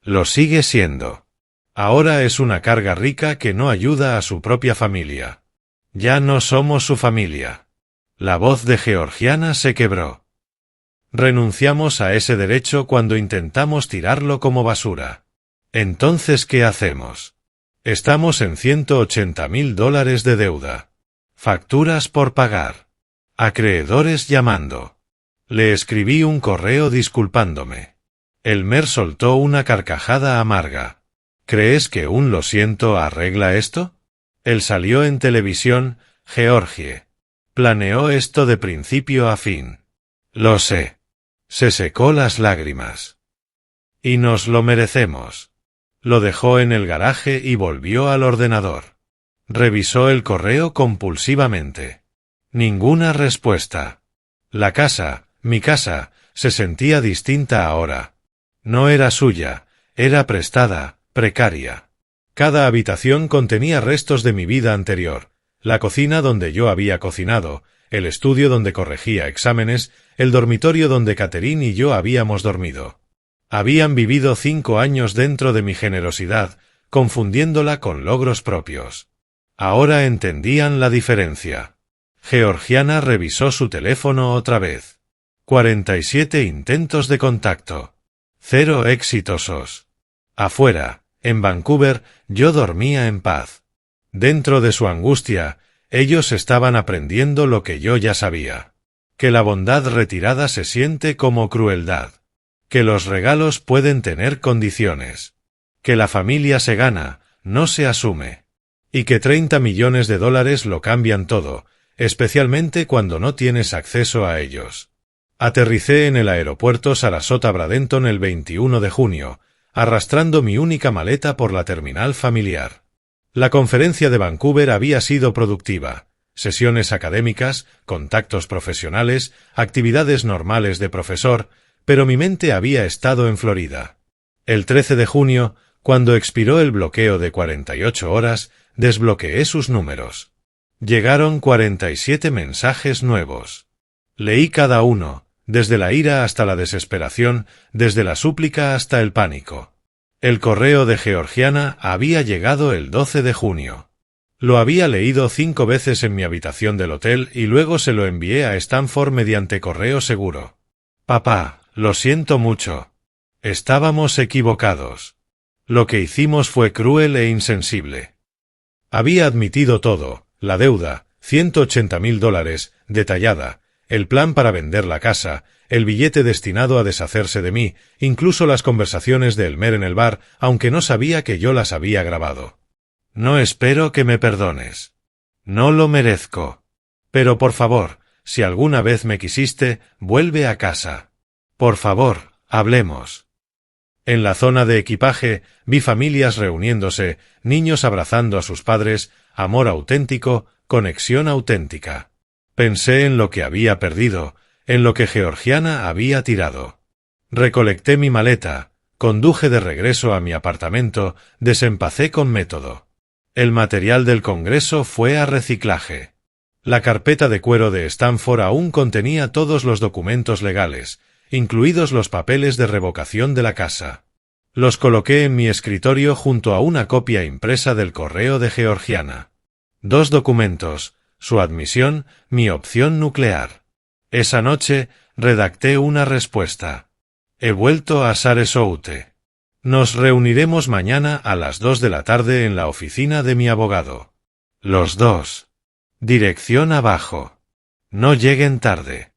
[SPEAKER 1] Lo sigue siendo. Ahora es una carga rica que no ayuda a su propia familia. Ya no somos su familia. La voz de Georgiana se quebró. Renunciamos a ese derecho cuando intentamos tirarlo como basura. Entonces, ¿qué hacemos? Estamos en $180.000 de deuda. Facturas por pagar. Acreedores llamando. Le escribí un correo disculpándome. Elmer soltó una carcajada amarga. ¿Crees que un lo siento arregla esto? Él salió en televisión, Georgie. Planeó esto de principio a fin. Lo sé. Se secó las lágrimas. Y nos lo merecemos. Lo dejó en el garaje y volvió al ordenador. Revisó el correo compulsivamente. Ninguna respuesta. La casa, mi casa, se sentía distinta ahora. No era suya, era prestada, precaria. Cada habitación contenía restos de mi vida anterior. La cocina donde yo había cocinado, el estudio donde corregía exámenes, el dormitorio donde Catherine y yo habíamos dormido. Habían vivido 5 años dentro de mi generosidad, confundiéndola con logros propios. Ahora entendían la diferencia. Georgiana revisó su teléfono otra vez. 47 intentos de contacto. 0 exitosos. Afuera, en Vancouver, yo dormía en paz. Dentro de su angustia, ellos estaban aprendiendo lo que yo ya sabía. Que la bondad retirada se siente como crueldad. Que los regalos pueden tener condiciones. Que la familia se gana, no se asume. Y que 30 millones de dólares lo cambian todo, especialmente cuando no tienes acceso a ellos. Aterricé en el aeropuerto Sarasota Bradenton el 21 de junio, arrastrando mi única maleta por la terminal familiar. La conferencia de Vancouver había sido productiva. Sesiones académicas, contactos profesionales, actividades normales de profesor, pero mi mente había estado en Florida. El 13 de junio, cuando expiró el bloqueo de 48 horas, desbloqueé sus números. Llegaron 47 mensajes nuevos. Leí cada uno, desde la ira hasta la desesperación, desde la súplica hasta el pánico. El correo de Georgiana había llegado el 12 de junio. Lo había leído 5 veces en mi habitación del hotel y luego se lo envié a Stanford mediante correo seguro. Papá, lo siento mucho. Estábamos equivocados. Lo que hicimos fue cruel e insensible. Había admitido todo, la deuda, $180,000, detallada, el plan para vender la casa, el billete destinado a deshacerse de mí, incluso las conversaciones de Elmer en el bar, aunque no sabía que yo las había grabado. No espero que me perdones. No lo merezco. Pero por favor, si alguna vez me quisiste, vuelve a casa. Por favor, hablemos. En la zona de equipaje, vi familias reuniéndose, niños abrazando a sus padres, amor auténtico, conexión auténtica. Pensé en lo que había perdido, en lo que Georgiana había tirado. Recolecté mi maleta, conduje de regreso a mi apartamento, desempacé con método. El material del Congreso fue a reciclaje. La carpeta de cuero de Stanford aún contenía todos los documentos legales, incluidos los papeles de revocación de la casa. Los coloqué en mi escritorio junto a una copia impresa del correo de Georgiana. 2 documentos, su admisión, mi opción nuclear. Esa noche, redacté una respuesta. He vuelto a Sarasota. Nos reuniremos mañana a las 2 de la tarde en la oficina de mi abogado. Los 2. Dirección abajo. No lleguen tarde.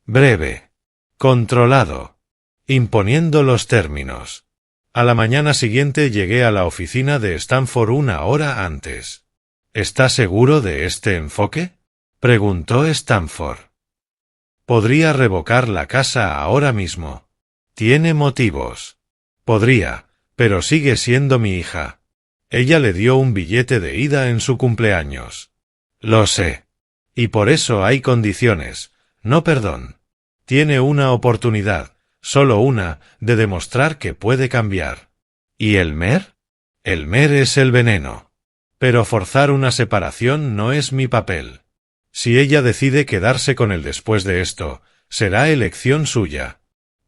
[SPEAKER 1] Breve. Controlado. Imponiendo los términos. A la mañana siguiente llegué a la oficina de Stanford 1 hora antes. ¿Está seguro de este enfoque?, preguntó Stanford. Podría revocar la casa ahora mismo. Tiene motivos. Podría, pero sigue siendo mi hija. Ella le dio un billete de ida en su cumpleaños. Lo sé. Y por eso hay condiciones, no perdón. Tiene una oportunidad, solo una, de demostrar que puede cambiar. ¿Y Elmer? Elmer es el veneno. Pero forzar una separación no es mi papel. Si ella decide quedarse con él después de esto, será elección suya.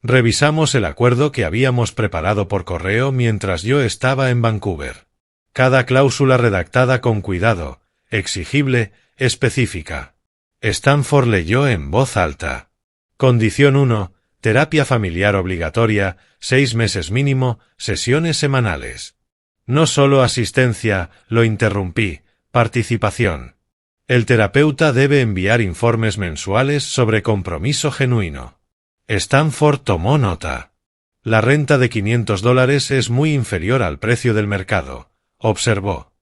[SPEAKER 1] Revisamos el acuerdo que habíamos preparado por correo mientras yo estaba en Vancouver. Cada cláusula redactada con cuidado, exigible, específica. Stanford leyó en voz alta. Condición 1. Terapia familiar obligatoria, 6 meses mínimo, sesiones semanales. No solo asistencia, lo interrumpí, participación. El terapeuta debe enviar informes mensuales sobre compromiso genuino. Stanford tomó nota. La renta de $500 es muy inferior al precio del mercado, observó.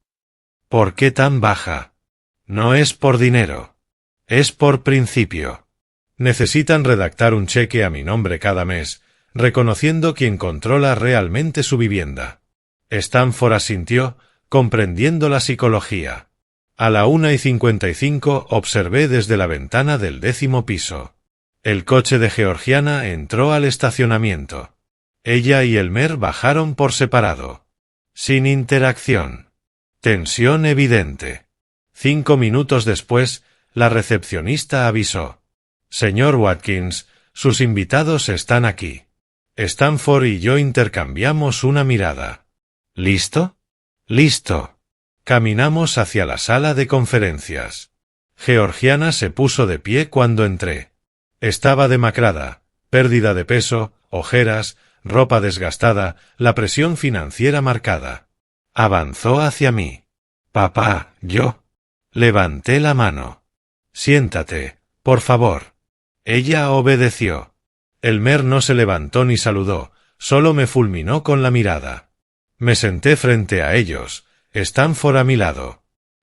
[SPEAKER 1] ¿Por qué tan baja? No es por dinero. Es por principio. Necesitan redactar un cheque a mi nombre cada mes, reconociendo quién controla realmente su vivienda. Stanford asintió, comprendiendo la psicología. A la 1:55 observé desde la ventana del 10º piso. El coche de Georgiana entró al estacionamiento. Ella y Elmer bajaron por separado. Sin interacción. Tensión evidente. 5 minutos después, la recepcionista avisó. Señor Watkins, sus invitados están aquí. Stanford y yo intercambiamos una mirada. ¿Listo? Listo. Caminamos hacia la sala de conferencias. Georgiana se puso de pie cuando entré. Estaba demacrada, pérdida de peso, ojeras, ropa desgastada, la presión financiera marcada. Avanzó hacia mí. Papá, yo. Levanté la mano. Siéntate, por favor. Ella obedeció. Elmer no se levantó ni saludó, solo me fulminó con la mirada. Me senté frente a ellos, Stanford a mi lado.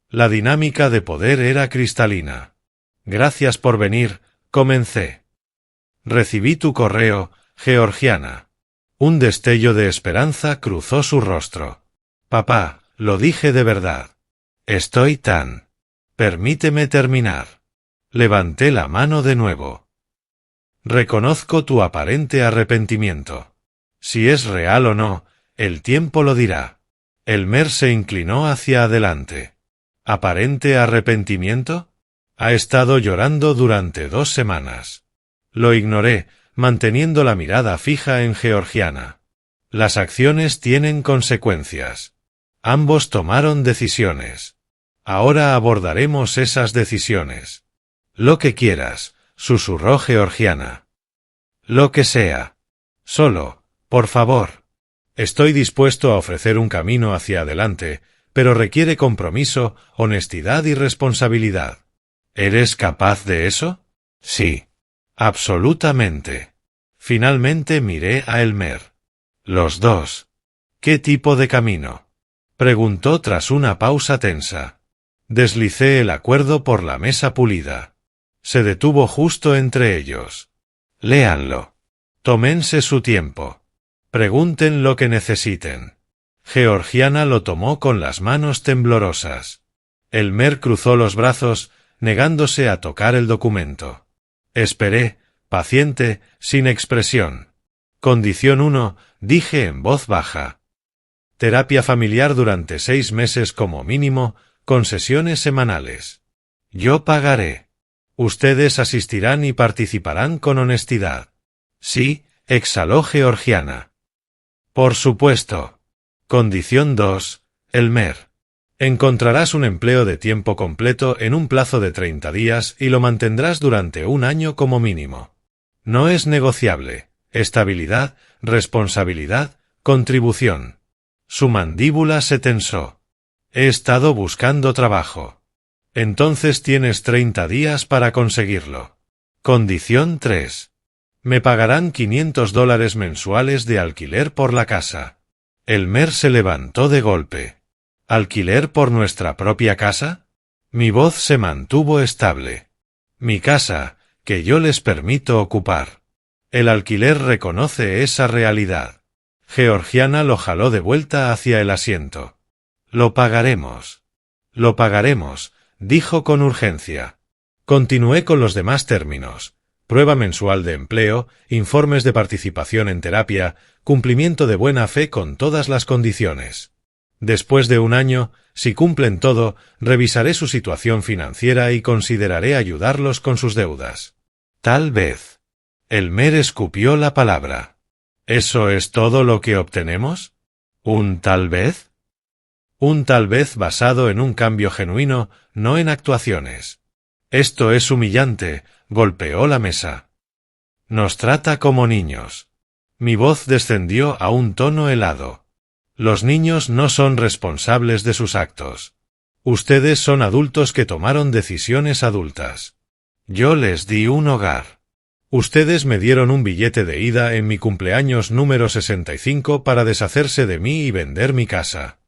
[SPEAKER 1] La dinámica de poder era cristalina. Gracias por venir, comencé. Recibí tu correo, Georgiana. Un destello de esperanza cruzó su rostro. Papá, lo dije de verdad. Estoy tan... Permíteme terminar. Levanté la mano de nuevo. Reconozco tu aparente arrepentimiento. Si es real o no, el tiempo lo dirá. Elmer se inclinó hacia adelante. ¿Aparente arrepentimiento? Ha estado llorando durante 2 semanas. Lo ignoré, manteniendo la mirada fija en Georgiana. Las acciones tienen consecuencias. Ambos tomaron decisiones. Ahora abordaremos esas decisiones. Lo que quieras, susurró Georgiana. Lo que sea. Solo, por favor. Estoy dispuesto a ofrecer un camino hacia adelante, pero requiere compromiso, honestidad y responsabilidad. ¿Eres capaz de eso? Sí. Absolutamente. Finalmente miré a Elmer. Los dos. ¿Qué tipo de camino? Preguntó tras una pausa tensa. Deslicé el acuerdo por la mesa pulida. Se detuvo justo entre ellos. Léanlo. Tómense su tiempo. Pregunten lo que necesiten. Georgiana lo tomó con las manos temblorosas. Elmer cruzó los brazos, negándose a tocar el documento. Esperé, paciente, sin expresión. Condición 1, dije en voz baja. Terapia familiar durante 6 meses como mínimo, con sesiones semanales. Yo pagaré. Ustedes asistirán y participarán con honestidad. Sí, exhaló Georgiana. Por supuesto. Condición 2, Elmer. Encontrarás un empleo de tiempo completo en un plazo de 30 días y lo mantendrás durante 1 año como mínimo. No es negociable. Estabilidad, responsabilidad, contribución. Su mandíbula se tensó. He estado buscando trabajo. Entonces tienes 30 días para conseguirlo. Condición 3. Me pagarán $500 mensuales de alquiler por la casa. Elmer se levantó de golpe. ¿Alquiler por nuestra propia casa? Mi voz se mantuvo estable. Mi casa, que yo les permito ocupar. El alquiler reconoce esa realidad. Georgiana lo jaló de vuelta hacia el asiento. Lo pagaremos. Lo pagaremos, dijo con urgencia. Continué con los demás términos. Prueba mensual de empleo, informes de participación en terapia, cumplimiento de buena fe con todas las condiciones. Después de 1 año, si cumplen todo, revisaré su situación financiera y consideraré ayudarlos con sus deudas. Tal vez. Elmer escupió la palabra. ¿Eso es todo lo que obtenemos? ¿Un tal vez? Un tal vez basado en un cambio genuino, no en actuaciones. Esto es humillante, golpeó la mesa. Nos trata como niños. Mi voz descendió a un tono helado. Los niños no son responsables de sus actos. Ustedes son adultos que tomaron decisiones adultas. Yo les di un hogar. Ustedes me dieron un billete de ida en mi cumpleaños número 65 para deshacerse de mí y vender mi casa.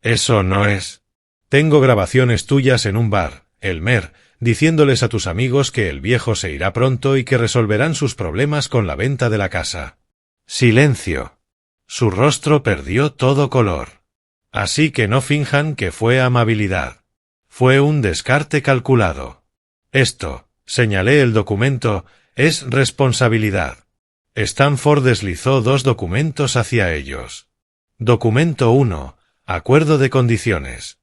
[SPEAKER 1] Eso no es. Tengo grabaciones tuyas en un bar, Elmer, diciéndoles a tus amigos que el viejo se irá pronto y que resolverán sus problemas con la venta de la casa. Silencio. Su rostro perdió todo color. Así que no finjan que fue amabilidad. Fue un descarte calculado. Esto, señalé el documento, es responsabilidad. Stanford deslizó 2 documentos hacia ellos. Documento 1, acuerdo de condiciones.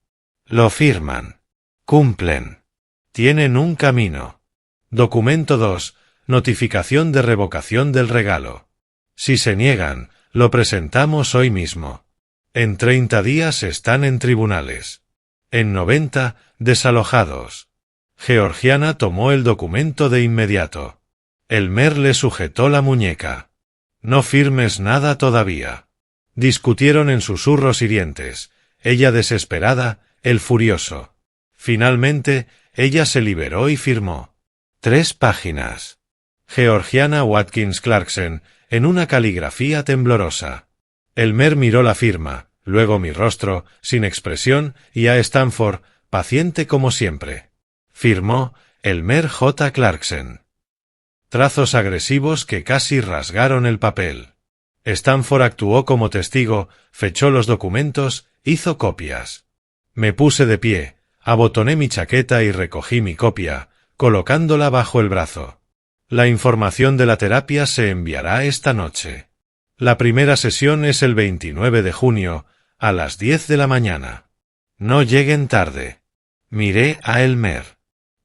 [SPEAKER 1] Lo firman. Cumplen. Tienen un camino. Documento 2, notificación de revocación del regalo. Si se niegan, lo presentamos hoy mismo. En 30 días están en tribunales. En 90, desalojados. Georgiana tomó el documento de inmediato. Elmer le sujetó la muñeca. No firmes nada todavía. Discutieron en susurros hirientes, ella desesperada, él furioso. Finalmente, ella se liberó y firmó. 3 páginas. Georgiana Watkins Clarkson, en una caligrafía temblorosa. Elmer miró la firma, luego mi rostro, sin expresión, y a Stanford, paciente como siempre. Firmó, Elmer J. Clarkson. Trazos agresivos que casi rasgaron el papel. Stanford actuó como testigo, fechó los documentos, hizo copias. Me puse de pie, abotoné mi chaqueta y recogí mi copia, colocándola bajo el brazo. La información de la terapia se enviará esta noche. La primera sesión es el 29 de junio, a las 10 de la mañana. No lleguen tarde. Miré a Elmer.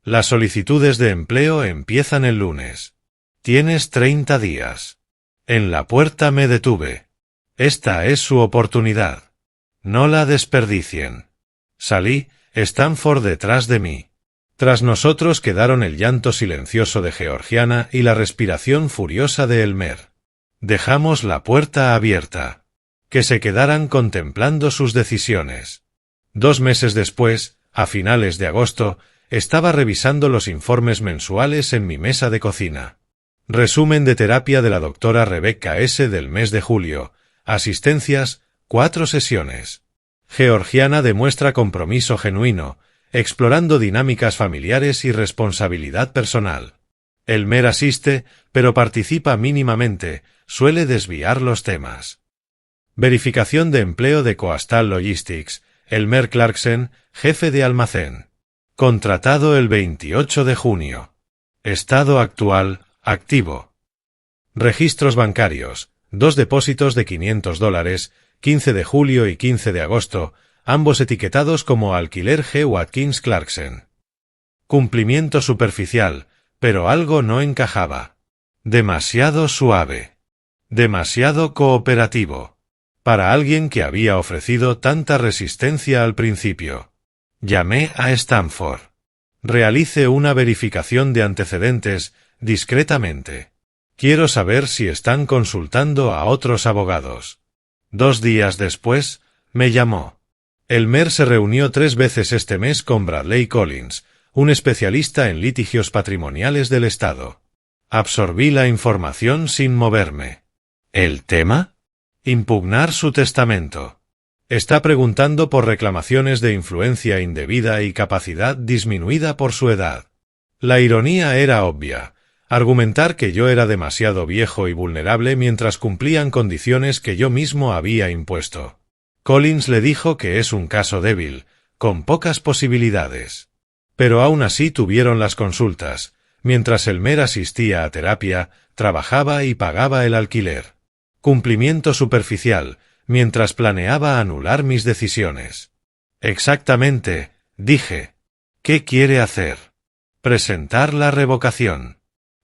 [SPEAKER 1] Las solicitudes de empleo empiezan el lunes. Tienes 30 días. En la puerta me detuve. Esta es su oportunidad. No la desperdicien. Salí, Stanford detrás de mí. Tras nosotros quedaron el llanto silencioso de Georgiana y la respiración furiosa de Elmer. Dejamos la puerta abierta. Que se quedaran contemplando sus decisiones. 2 meses después, a finales de agosto, estaba revisando los informes mensuales en mi mesa de cocina. Resumen de terapia de la doctora Rebecca S. del mes de julio. Asistencias, 4 sesiones. Georgiana demuestra compromiso genuino, explorando dinámicas familiares y responsabilidad personal. Elmer asiste, pero participa mínimamente, suele desviar los temas. Verificación de empleo de Coastal Logistics, Elmer Clarkson, jefe de almacén. Contratado el 28 de junio. Estado actual, activo. Registros bancarios, 2 depósitos de $500, 15 de julio y 15 de agosto, ambos etiquetados como alquiler G. Watkins Clarkson. Cumplimiento superficial, pero algo no encajaba. Demasiado suave. Demasiado cooperativo. Para alguien que había ofrecido tanta resistencia al principio. Llamé a Stanford. Realice una verificación de antecedentes, discretamente. Quiero saber si están consultando a otros abogados. 2 días después, me llamó. Elmer se reunió 3 veces este mes con Bradley Collins, un especialista en litigios patrimoniales del Estado. Absorbí la información sin moverme. ¿El tema? Impugnar su testamento. Está preguntando por reclamaciones de influencia indebida y capacidad disminuida por su edad. La ironía era obvia. Argumentar que yo era demasiado viejo y vulnerable mientras cumplían condiciones que yo mismo había impuesto. Collins le dijo que es un caso débil, con pocas posibilidades. Pero aún así tuvieron las consultas. Mientras Elmer asistía a terapia, trabajaba y pagaba el alquiler. Cumplimiento superficial, mientras planeaba anular mis decisiones. Exactamente, dije. ¿Qué quiere hacer? Presentar la revocación.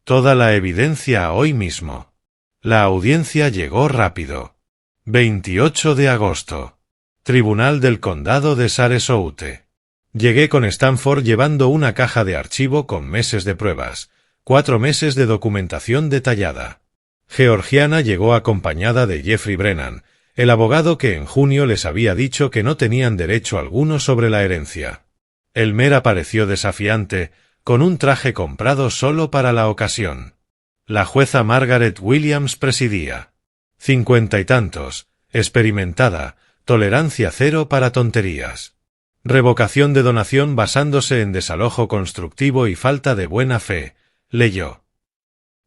[SPEAKER 1] Toda la evidencia hoy mismo. La audiencia llegó rápido. 28 de agosto. Tribunal del Condado de Sarasota. Llegué con Stanford llevando una caja de archivo con meses de pruebas, 4 meses de documentación detallada. Georgiana llegó acompañada de Jeffrey Brennan, el abogado que en junio les había dicho que no tenían derecho alguno sobre la herencia. Elmer apareció desafiante, con un traje comprado solo para la ocasión. La jueza Margaret Williams presidía. 50 y tantos, experimentada, tolerancia cero para tonterías. Revocación de donación basándose en desalojo constructivo y falta de buena fe, leyó.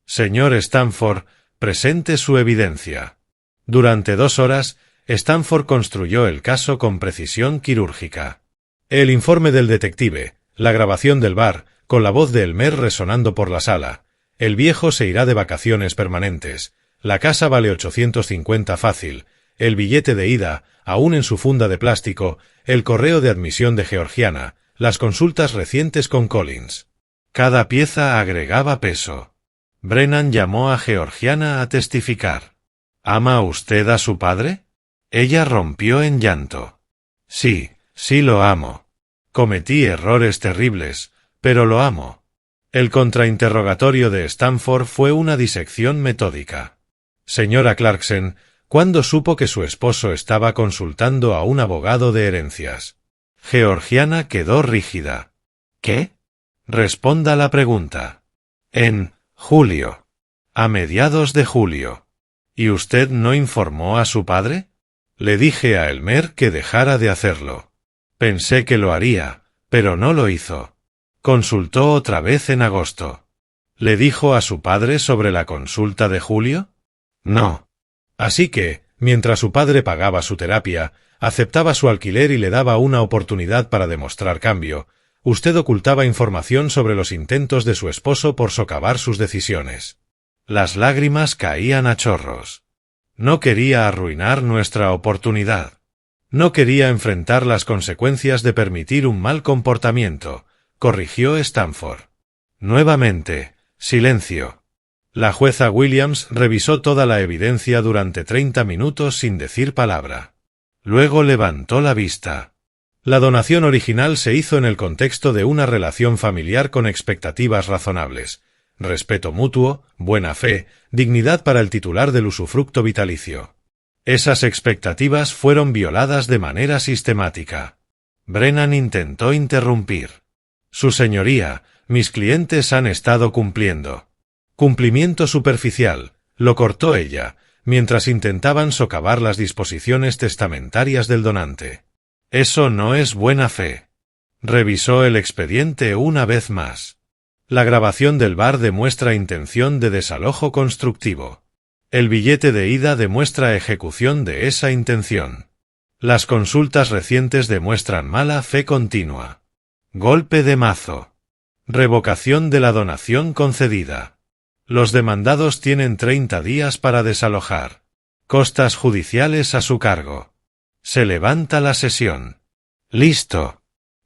[SPEAKER 1] Señor Stanford, presente su evidencia. Durante 2 horas, Stanford construyó el caso con precisión quirúrgica. El informe del detective, la grabación del bar, con la voz de Elmer resonando por la sala. El viejo se irá de vacaciones permanentes. La casa vale 850 fácil. El billete de ida, aún en su funda de plástico, el correo de admisión de Georgiana, las consultas recientes con Collins. Cada pieza agregaba peso. Brennan llamó a Georgiana a testificar. ¿Ama usted a su padre? Ella rompió en llanto. Sí, sí lo amo. Cometí errores terribles, Pero lo amo. El contrainterrogatorio de Stamford fue una disección metódica. Señora Clarkson, ¿cuándo supo que su esposo estaba consultando a un abogado de herencias? Georgiana quedó rígida. ¿Qué? Responda la pregunta. En julio. A mediados de julio. ¿Y usted no informó a su padre? Le dije a Elmer que dejara de hacerlo. Pensé que lo haría, pero no lo hizo. Consultó otra vez en agosto. ¿Le dijo a su padre sobre la consulta de julio? No. Así que, mientras su padre pagaba su terapia, aceptaba su alquiler y le daba una oportunidad para demostrar cambio, usted ocultaba información sobre los intentos de su esposo por socavar sus decisiones. Las lágrimas caían a chorros. No quería arruinar nuestra oportunidad. No quería enfrentar las consecuencias de permitir un mal comportamiento, corrigió Stamford. Nuevamente, silencio. La jueza Williams revisó toda la evidencia durante 30 minutos sin decir palabra. Luego levantó la vista. La donación original se hizo en el contexto de una relación familiar con expectativas razonables, respeto mutuo, buena fe, dignidad para el titular del usufructo vitalicio. Esas expectativas fueron violadas de manera sistemática. Brennan intentó interrumpir. Su señoría, mis clientes han estado cumpliendo. Cumplimiento superficial, lo cortó ella, mientras intentaban socavar las disposiciones testamentarias del donante. Eso no es buena fe. Revisó el expediente una vez más. La grabación del bar demuestra intención de desalojo constructivo. El billete de ida demuestra ejecución de esa intención. Las consultas recientes demuestran mala fe continua. Golpe de mazo. Revocación de la donación concedida. Los demandados tienen 30 días para desalojar. Costas judiciales a su cargo. Se levanta la sesión. Listo.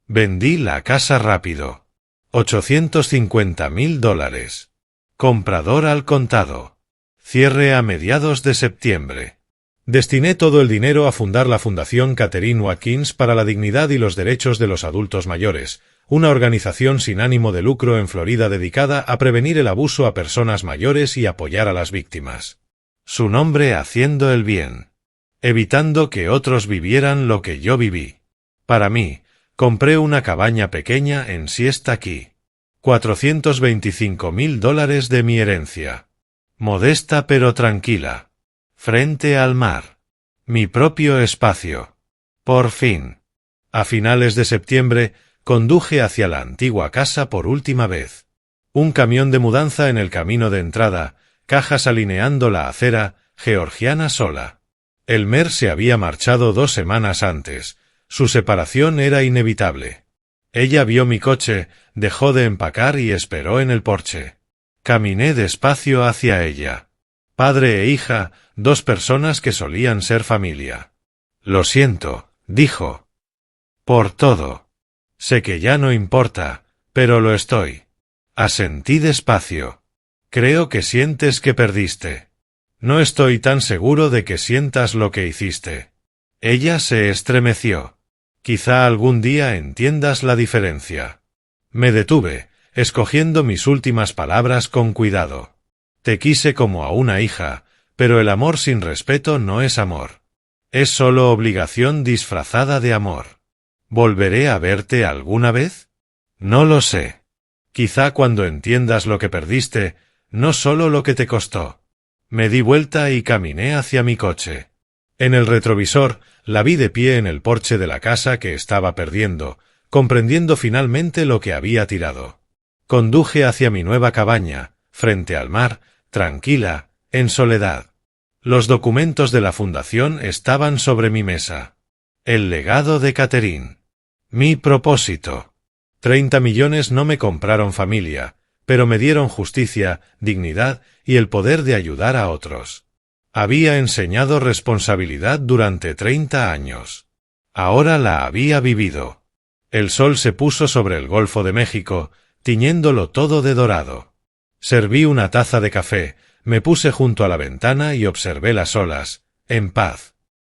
[SPEAKER 1] Vendí la casa rápido. $850,000. Comprador al contado. Cierre a mediados de septiembre. Destiné todo el dinero a fundar la Fundación Catherine Watkins para la Dignidad y los Derechos de los Adultos Mayores, una organización sin ánimo de lucro en Florida dedicada a prevenir el abuso a personas mayores y apoyar a las víctimas. Su nombre haciendo el bien. Evitando que otros vivieran lo que yo viví. Para mí, compré una cabaña pequeña en Siesta Key. $425,000 de mi herencia. Modesta pero tranquila. Frente al mar. Mi propio espacio. Por fin. A finales de septiembre, conduje hacia la antigua casa por última vez. Un camión de mudanza en el camino de entrada, cajas alineando la acera, Georgiana sola. Elmer se había marchado 2 semanas antes. Su separación era inevitable. Ella vio mi coche, dejó de empacar y esperó en el porche. Caminé despacio hacia ella. Padre e hija, 2 personas que solían ser familia. Lo siento, dijo. Por todo. Sé que ya no importa, pero lo estoy. Asentí despacio. Creo que sientes que perdiste. No estoy tan seguro de que sientas lo que hiciste. Ella se estremeció. Quizá algún día entiendas la diferencia. Me detuve, escogiendo mis últimas palabras con cuidado. Te quise como a una hija, pero el amor sin respeto no es amor. Es solo obligación disfrazada de amor. ¿Volveré a verte alguna vez? No lo sé. Quizá cuando entiendas lo que perdiste, no solo lo que te costó. Me di vuelta y caminé hacia mi coche. En el retrovisor, la vi de pie en el porche de la casa que estaba perdiendo, comprendiendo finalmente lo que había tirado. Conduje hacia mi nueva cabaña, frente al mar, tranquila, en soledad. Los documentos de la fundación estaban sobre mi mesa. El legado de Catherine. Mi propósito. 30 millones no me compraron familia, pero me dieron justicia, dignidad y el poder de ayudar a otros. Había enseñado responsabilidad durante 30 años. Ahora la había vivido. El sol se puso sobre el Golfo de México, tiñéndolo todo de dorado. Serví una taza de café, me puse junto a la ventana y observé las olas, en paz.